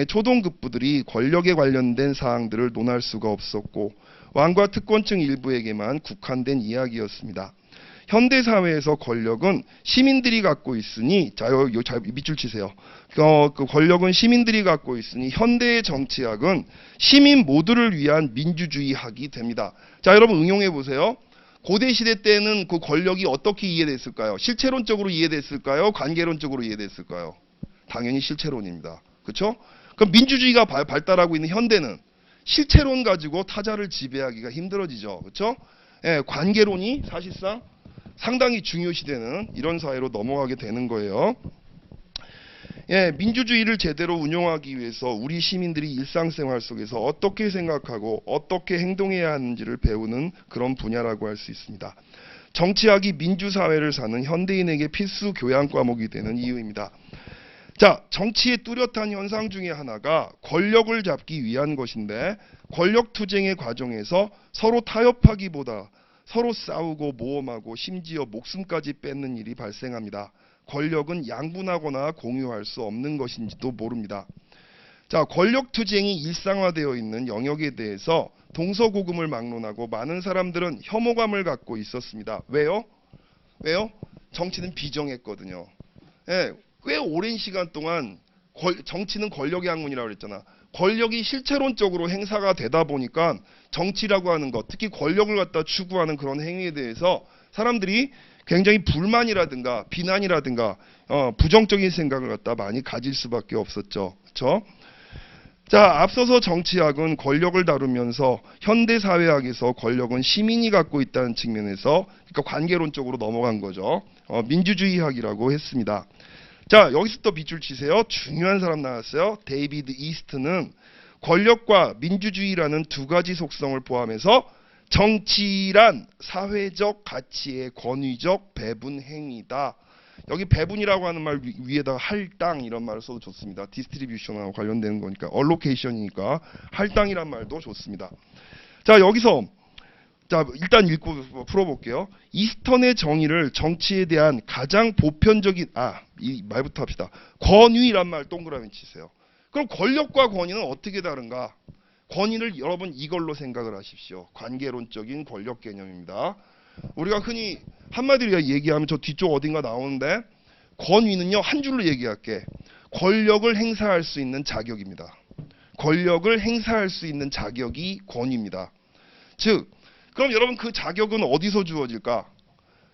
초동급부들이 권력에 관련된 사항들을 논할 수가 없었고 왕과 특권층 일부에게만 국한된 이야기였습니다. 현대 사회에서 권력은 시민들이 갖고 있으니 밑줄 치세요. 그 권력은 시민들이 갖고 있으니 현대의 정치학은 시민 모두를 위한 민주주의학이 됩니다. 자, 여러분 응용해 보세요. 고대 시대 때는 그 권력이 어떻게 이해됐을까요? 실체론적으로 이해됐을까요? 관계론적으로 이해됐을까요? 당연히 실체론입니다. 그렇죠? 그럼 민주주의가 발달하고 있는 현대는 실체론 가지고 타자를 지배하기가 힘들어지죠. 그렇죠? 예, 관계론이 사실상 상당히 중요시되는 이런 사회로 넘어가게 되는 거예요. 예, 민주주의를 제대로 운영하기 위해서 우리 시민들이 일상생활 속에서 어떻게 생각하고 어떻게 행동해야 하는지를 배우는 그런 분야라고 할 수 있습니다. 정치학이 민주사회를 사는 현대인에게 필수 교양 과목이 되는 이유입니다. 자, 정치의 뚜렷한 현상 중에 하나가 권력을 잡기 위한 것인데 권력 투쟁의 과정에서 서로 타협하기보다 서로 싸우고 모험하고 심지어 목숨까지 뺏는 일이 발생합니다. 권력은 양분하거나 공유할 수 없는 것인지도 모릅니다. 자, 권력 투쟁이 일상화되어 있는 영역에 대해서 동서고금을 막론하고 많은 사람들은 혐오감을 갖고 있었습니다. 왜요? 정치는 비정했거든요. 예, 꽤 오랜 시간 동안 정치는 권력의 학문이라고 그랬잖아. 권력이 실체론적으로 행사가 되다 보니까 정치라고 하는 것, 특히 권력을 갖다 추구하는 그런 행위에 대해서 사람들이 굉장히 불만이라든가 비난이라든가 부정적인 생각을 갖다 많이 가질 수밖에 없었죠. 그렇죠? 자, 앞서서 정치학은 권력을 다루면서 현대사회학에서 권력은 시민이 갖고 있다는 측면에서 그러니까 관계론적으로 넘어간 거죠. 민주주의학이라고 했습니다. 자, 여기서 또 밑줄 치세요. 중요한 사람 나왔어요. 데이비드 이스트는 권력과 민주주의라는 두 가지 속성을 포함해서 정치란 사회적 가치의 권위적 배분 행위다. 여기 배분이라고 하는 말 위에다가 할당 이런 말을 써도 좋습니다. 디스트리뷰션하고 관련되는 거니까 얼로케이션이니까 할당이란 말도 좋습니다. 자, 여기서 자, 일단 읽고 풀어볼게요. 이스턴의 정의를 정치에 대한 가장 보편적인 이 말부터 합시다. 권위란 말 동그라미 치세요. 그럼 권력과 권위는 어떻게 다른가? 권위를 여러분 이걸로 생각을 하십시오. 관계론적인 권력 개념입니다. 우리가 흔히 한마디로 얘기하면 저 뒤쪽 어딘가 나오는데 권위는요, 한 줄로 얘기할게. 권력을 행사할 수 있는 자격입니다. 권력을 행사할 수 있는 자격이 권위입니다. 즉, 그럼 여러분 그 자격은 어디서 주어질까?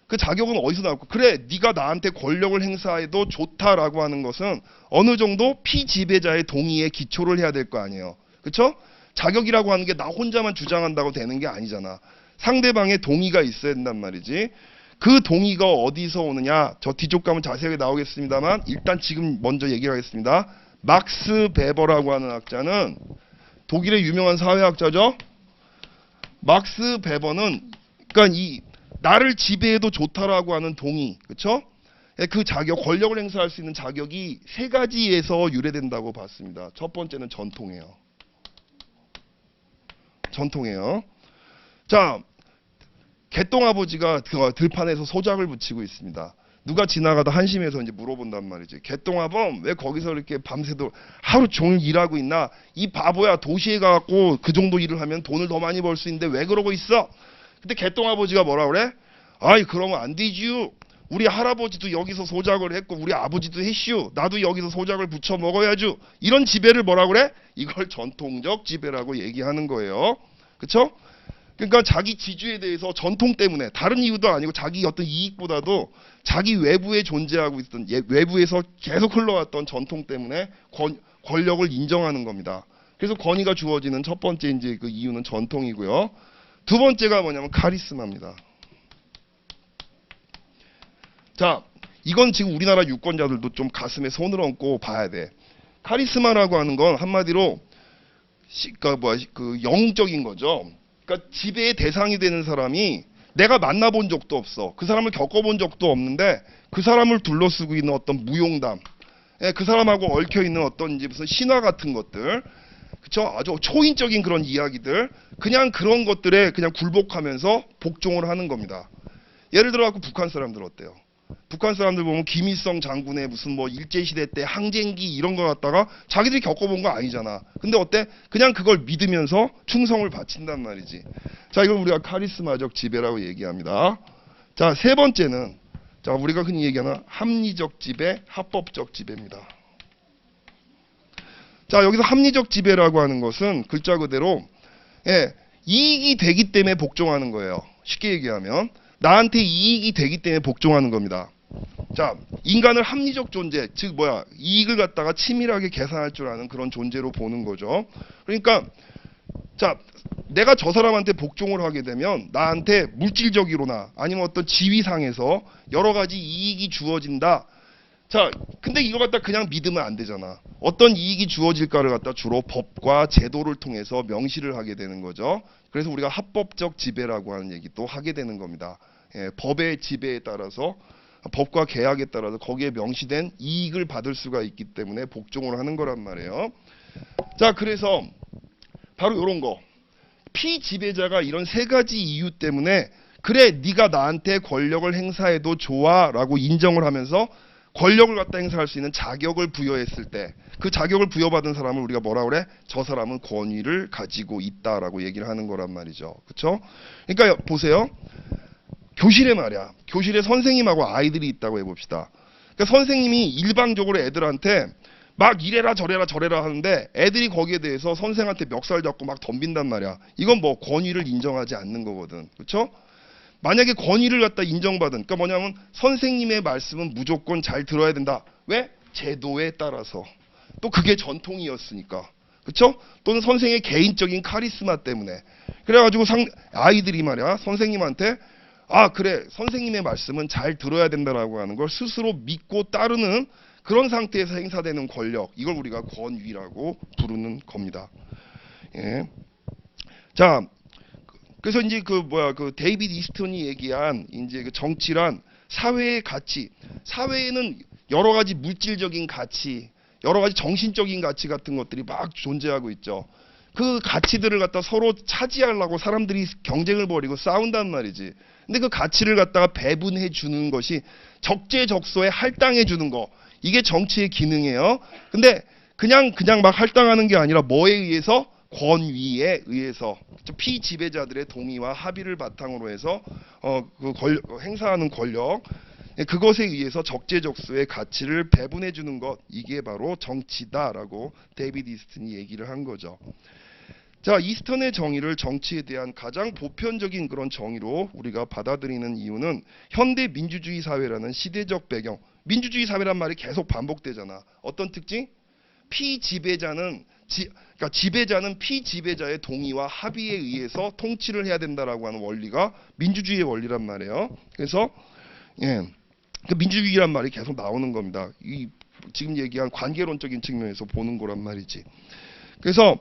그 자격은 어디서 나올까? 그래, 네가 나한테 권력을 행사해도 좋다라고 하는 것은 어느 정도 피지배자의 동의에 기초를 해야 될 거 아니에요. 그렇죠? 자격이라고 하는 게 나 혼자만 주장한다고 되는 게 아니잖아. 상대방의 동의가 있어야 된단 말이지. 그 동의가 어디서 오느냐? 저 뒤쪽 가면 자세하게 나오겠습니다만 일단 지금 먼저 얘기를 하겠습니다. 막스 베버라고 하는 학자는 독일의 유명한 사회학자죠. 막스 베버는 그러니까 이 나를 지배해도 좋다라고 하는 동의, 그렇죠? 그 자격, 권력을 행사할 수 있는 자격이 세 가지에서 유래된다고 봤습니다. 첫 번째는 전통이에요. 자, 개똥아버지가 들판에서 소작을 붙이고 있습니다. 누가 지나가다 한심해서 이제 물어본단 말이지. 개똥아범 왜 거기서 이렇게 밤새도 하루 종일 일하고 있나? 이 바보야, 도시에 가갖고 그 정도 일을 하면 돈을 더 많이 벌 수 있는데 왜 그러고 있어? 근데 개똥아버지가 뭐라 그래? 아이 그러면 안 되지요. 우리 할아버지도 여기서 소작을 했고 우리 아버지도 했시오. 나도 여기서 소작을 부쳐 먹어야죠. 이런 지배를 뭐라 그래? 이걸 전통적 지배라고 얘기하는 거예요. 그쵸? 그러니까 자기 지주에 대해서 전통 때문에, 다른 이유도 아니고 자기 어떤 이익보다도 자기 외부에 존재하고 있던, 외부에서 계속 흘러왔던 전통 때문에 권력을 인정하는 겁니다. 그래서 권위가 주어지는 첫 번째 이제 그 이유는 전통이고요. 두 번째가 뭐냐면 카리스마입니다. 자, 이건 지금 우리나라 유권자들도 좀 가슴에 손을 얹고 봐야 돼. 카리스마라고 하는 건 한마디로 그 영적인 거죠. 그러니까 지배의 대상이 되는 사람이 내가 만나본 적도 없어. 그 사람을 겪어본 적도 없는데 그 사람을 둘러쓰고 있는 어떤 무용담, 그 사람하고 얽혀 있는 어떤 이제 무슨 신화 같은 것들, 그쵸? 아주 초인적인 그런 이야기들, 그냥 그런 것들에 그냥 굴복하면서 복종을 하는 겁니다. 예를 들어 갖고 북한 사람들 어때요? 북한 사람들 보면 김일성 장군의 무슨 뭐 일제시대 때 항쟁기 이런 거 갖다가 자기들이 겪어본 거 아니잖아. 근데 어때? 그냥 그걸 믿으면서 충성을 바친단 말이지. 자, 이걸 우리가 카리스마적 지배라고 얘기합니다. 자, 세 번째는 자, 우리가 흔히 얘기하는 합리적 지배, 합법적 지배입니다. 자, 여기서 합리적 지배라고 하는 것은 글자 그대로 이익이 되기 때문에 복종하는 거예요. 쉽게 얘기하면 나한테 이익이 되기 때문에 복종하는 겁니다. 자, 인간을 합리적 존재, 즉 이익을 갖다가 치밀하게 계산할 줄 아는 그런 존재로 보는 거죠. 그러니까 자, 내가 저 사람한테 복종을 하게 되면 나한테 물질적으로나 아니면 어떤 지위상에서 여러 가지 이익이 주어진다. 자, 근데 이거 갖다 그냥 믿으면 안 되잖아. 어떤 이익이 주어질까를 갖다 주로 법과 제도를 통해서 명시를 하게 되는 거죠. 그래서 우리가 합법적 지배라고 하는 얘기도 하게 되는 겁니다. 법의 지배에 따라서, 법과 계약에 따라서 거기에 명시된 이익을 받을 수가 있기 때문에 복종을 하는 거란 말이에요. 자, 그래서 바로 이런 거. 피지배자가 이런 세 가지 이유 때문에 그래, 네가 나한테 권력을 행사해도 좋아 라고 인정을 하면서 권력을 갖다 행사할 수 있는 자격을 부여했을 때 그 자격을 부여받은 사람을 우리가 뭐라 그래? 저 사람은 권위를 가지고 있다라고 얘기를 하는 거란 말이죠. 그렇죠? 그러니까 보세요. 교실에 말이야. 교실에 선생님하고 아이들이 있다고 해봅시다. 그러니까 선생님이 일방적으로 애들한테 막 이래라 저래라 하는데 애들이 거기에 대해서 선생한테 멱살 잡고 막 덤빈단 말이야. 이건 뭐 권위를 인정하지 않는 거거든. 그렇죠? 만약에 권위를 갖다 인정받은, 그러니까 뭐냐면 선생님의 말씀은 무조건 잘 들어야 된다. 왜? 제도에 따라서. 또 그게 전통이었으니까. 그렇죠? 또는 선생의 개인적인 카리스마 때문에. 그래가지고 아이들이 말이야 선생님한테 그래, 선생님의 말씀은 잘 들어야 된다라고 하는 걸 스스로 믿고 따르는 그런 상태에서 행사되는 권력, 이걸 우리가 권위라고 부르는 겁니다. 예. 자, 그래서 이제 그 데이비드 이스턴이 얘기한 이제 그 정치란 사회의 가치, 사회에는 여러 가지 물질적인 가치, 여러 가지 정신적인 가치 같은 것들이 막 존재하고 있죠. 그 가치들을 갖다 서로 차지하려고 사람들이 경쟁을 벌이고 싸운단 말이지. 근데 그 가치를 갖다가 배분해 주는 것이 적재적소에 할당해 주는 거, 이게 정치의 기능이에요. 근데 그냥 막 할당하는 게 아니라 뭐에 의해서? 권위에 의해서, 피지배자들의 동의와 합의를 바탕으로 해서 행사하는 권력, 그것에 의해서 적재적소의 가치를 배분해 주는 것, 이게 바로 정치다라고 데이비드 이스턴이 얘기를 한 거죠. 자, 이스턴의 정의를 정치에 대한 가장 보편적인 그런 정의로 우리가 받아들이는 이유는 현대 민주주의 사회라는 시대적 배경, 민주주의 사회란 말이 계속 반복되잖아. 어떤 특징? 그러니까 지배자는 피지배자의 동의와 합의에 의해서 통치를 해야 된다라고 하는 원리가 민주주의의 원리란 말이에요. 그래서 그 민주주의란 말이 계속 나오는 겁니다. 지금 얘기한 관계론적인 측면에서 보는 거란 말이지. 그래서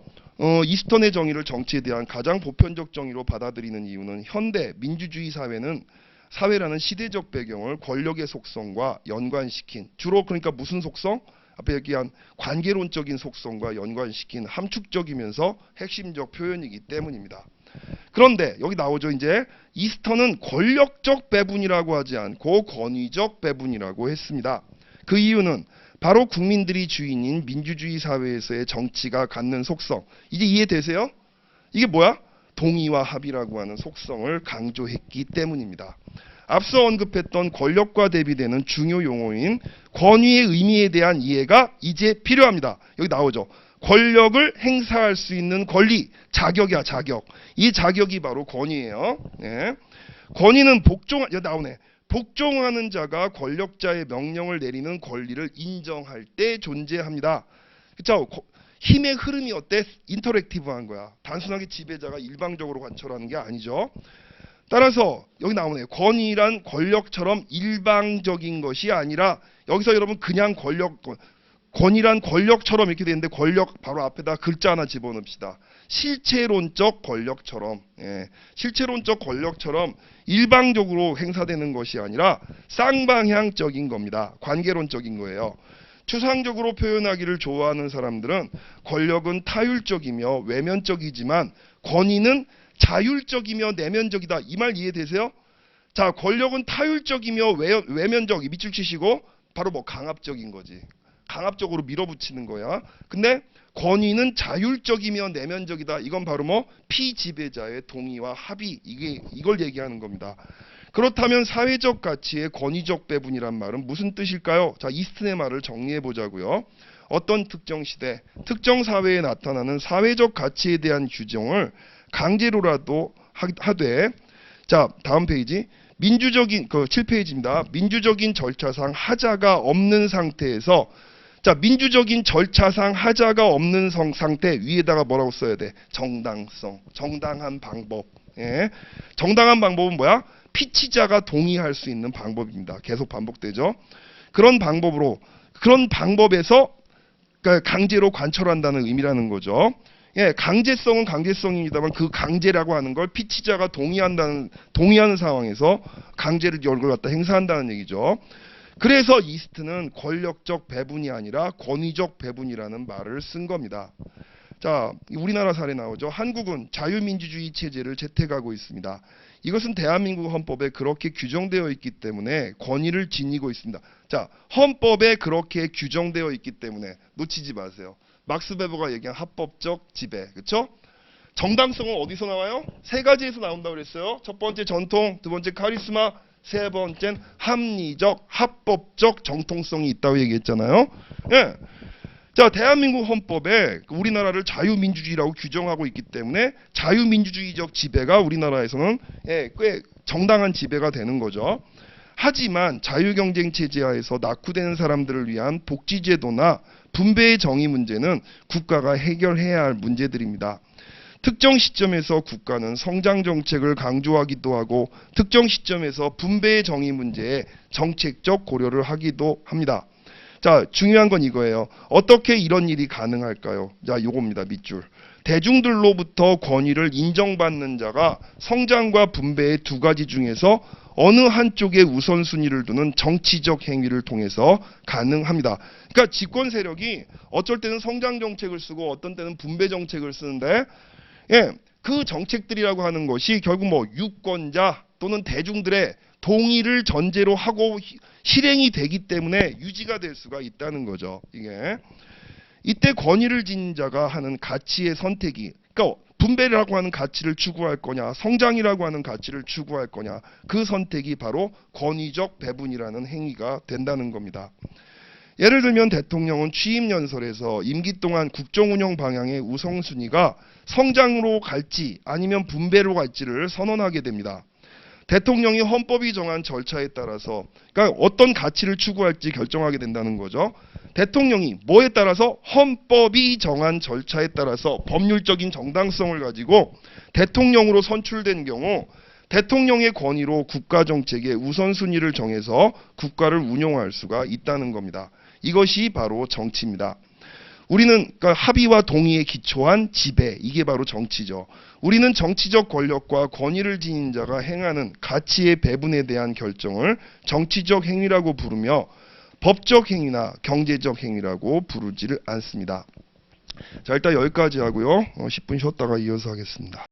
이스턴의 정의를 정치에 대한 가장 보편적 정의로 받아들이는 이유는 현대 민주주의 사회라는 시대적 배경을 권력의 속성과 연관시킨, 주로 그러니까 무슨 속성? 앞에 얘기한 관계론적인 속성과 연관시킨 함축적이면서 핵심적 표현이기 때문입니다. 그런데 여기 나오죠. 이제 이스터는 권력적 배분이라고 하지 않고 권위적 배분이라고 했습니다. 그 이유는 바로 국민들이 주인인 민주주의 사회에서의 정치가 갖는 속성. 이제 이해되세요? 이게 뭐야? 동의와 합의라고 하는 속성을 강조했기 때문입니다. 앞서 언급했던 권력과 대비되는 중요 용어인 권위의 의미에 대한 이해가 이제 필요합니다. 여기 나오죠. 권력을 행사할 수 있는 권리, 자격이야, 자격. 이 자격이 바로 권위예요. 네. 권위는 복종하는 자가 권력자의 명령을 내리는 권리를 인정할 때 존재합니다. 그렇죠? 힘의 흐름이 어때? 인터랙티브한 거야. 단순하게 지배자가 일방적으로 관철하는 게 아니죠. 따라서 여기 나오네요. 권위란 권력처럼 일방적인 것이 아니라, 여기서 여러분 그냥 권위란 권력처럼 이렇게 되는데, 권력 바로 앞에다 글자 하나 집어넣읍시다. 실체론적 권력처럼, 실체론적 권력처럼 일방적으로 행사되는 것이 아니라 쌍방향적인 겁니다. 관계론적인 거예요. 추상적으로 표현하기를 좋아하는 사람들은 권력은 타율적이며 외면적이지만 권위는 자율적이며 내면적이다. 이 말 이해되세요? 자, 권력은 타율적이며 외면적, 밑줄 치시고 바로 강압적인 거지. 강압적으로 밀어붙이는 거야. 근데 권위는 자율적이며 내면적이다. 이건 바로 피지배자의 동의와 합의, 이걸 얘기하는 겁니다. 그렇다면 사회적 가치의 권위적 배분이란 말은 무슨 뜻일까요? 자, 이스튼의 말을 정리해 보자고요. 어떤 특정 시대, 특정 사회에 나타나는 사회적 가치에 대한 규정을 강제로라도 하되, 자, 다음 페이지. 민주적인 7페이지입니다. 민주적인 절차상 하자가 없는 상태에서, 자, 민주적인 절차상 하자가 없는 상태, 위에다가 뭐라고 써야 돼? 정당성, 정당한 방법. 정당한 방법은 뭐야? 피치자가 동의할 수 있는 방법입니다. 계속 반복되죠. 그런 방법에서 강제로 관철한다는 의미라는 거죠. 강제성은 강제성입니다만, 그 강제라고 하는 걸 피치자가 동의하는 상황에서 강제를 이걸 갖다 행사한다는 얘기죠. 그래서 이스트는 권력적 배분이 아니라 권위적 배분이라는 말을 쓴 겁니다. 자, 우리나라 사례 나오죠. 한국은 자유민주주의 체제를 채택하고 있습니다. 이것은 대한민국 헌법에 그렇게 규정되어 있기 때문에 권위를 지니고 있습니다. 자, 헌법에 그렇게 규정되어 있기 때문에 놓치지 마세요. 막스 베버가 얘기한 합법적 지배, 그렇죠? 정당성은 어디서 나와요? 세 가지에서 나온다고 그랬어요. 첫 번째 전통, 두 번째 카리스마, 세 번째는 합리적, 합법적 정통성이 있다고 얘기했잖아요. 자, 대한민국 헌법에 우리나라를 자유민주주의라고 규정하고 있기 때문에 자유민주주의적 지배가 우리나라에서는 꽤 정당한 지배가 되는 거죠. 하지만 자유경쟁 체제 하에서 낙후되는 사람들을 위한 복지제도나 분배의 정의 문제는 국가가 해결해야 할 문제들입니다. 특정 시점에서 국가는 성장 정책을 강조하기도 하고, 특정 시점에서 분배의 정의 문제에 정책적 고려를 하기도 합니다. 자, 중요한 건 이거예요. 어떻게 이런 일이 가능할까요? 자, 요겁니다. 밑줄. 대중들로부터 권위를 인정받는 자가 성장과 분배의 두 가지 중에서 어느 한쪽에 우선순위를 두는 정치적 행위를 통해서 가능합니다. 그러니까 집권 세력이 어쩔 때는 성장 정책을 쓰고 어떤 때는 분배 정책을 쓰는데, 그 정책들이라고 하는 것이 결국 유권자 또는 대중들의 동의를 전제로 하고 실행이 되기 때문에 유지가 될 수가 있다는 거죠. 이때 권위를 지닌 자가 하는 가치의 선택이, 그러니까 분배라고 하는 가치를 추구할 거냐, 성장이라고 하는 가치를 추구할 거냐, 그 선택이 바로 권위적 배분이라는 행위가 된다는 겁니다. 예를 들면 대통령은 취임 연설에서 임기 동안 국정운영 방향의 우선순위가 성장으로 갈지 아니면 분배로 갈지를 선언하게 됩니다. 대통령이 헌법이 정한 절차에 따라서, 그러니까 어떤 가치를 추구할지 결정하게 된다는 거죠. 대통령이 뭐에 따라서? 헌법이 정한 절차에 따라서 법률적인 정당성을 가지고 대통령으로 선출된 경우 대통령의 권위로 국가 정책의 우선순위를 정해서 국가를 운용할 수가 있다는 겁니다. 이것이 바로 정치입니다. 우리는 합의와 동의에 기초한 지배, 이게 바로 정치죠. 우리는 정치적 권력과 권위를 지닌 자가 행하는 가치의 배분에 대한 결정을 정치적 행위라고 부르며 법적 행위나 경제적 행위라고 부르지를 않습니다. 자, 일단 여기까지 하고요. 10분 쉬었다가 이어서 하겠습니다.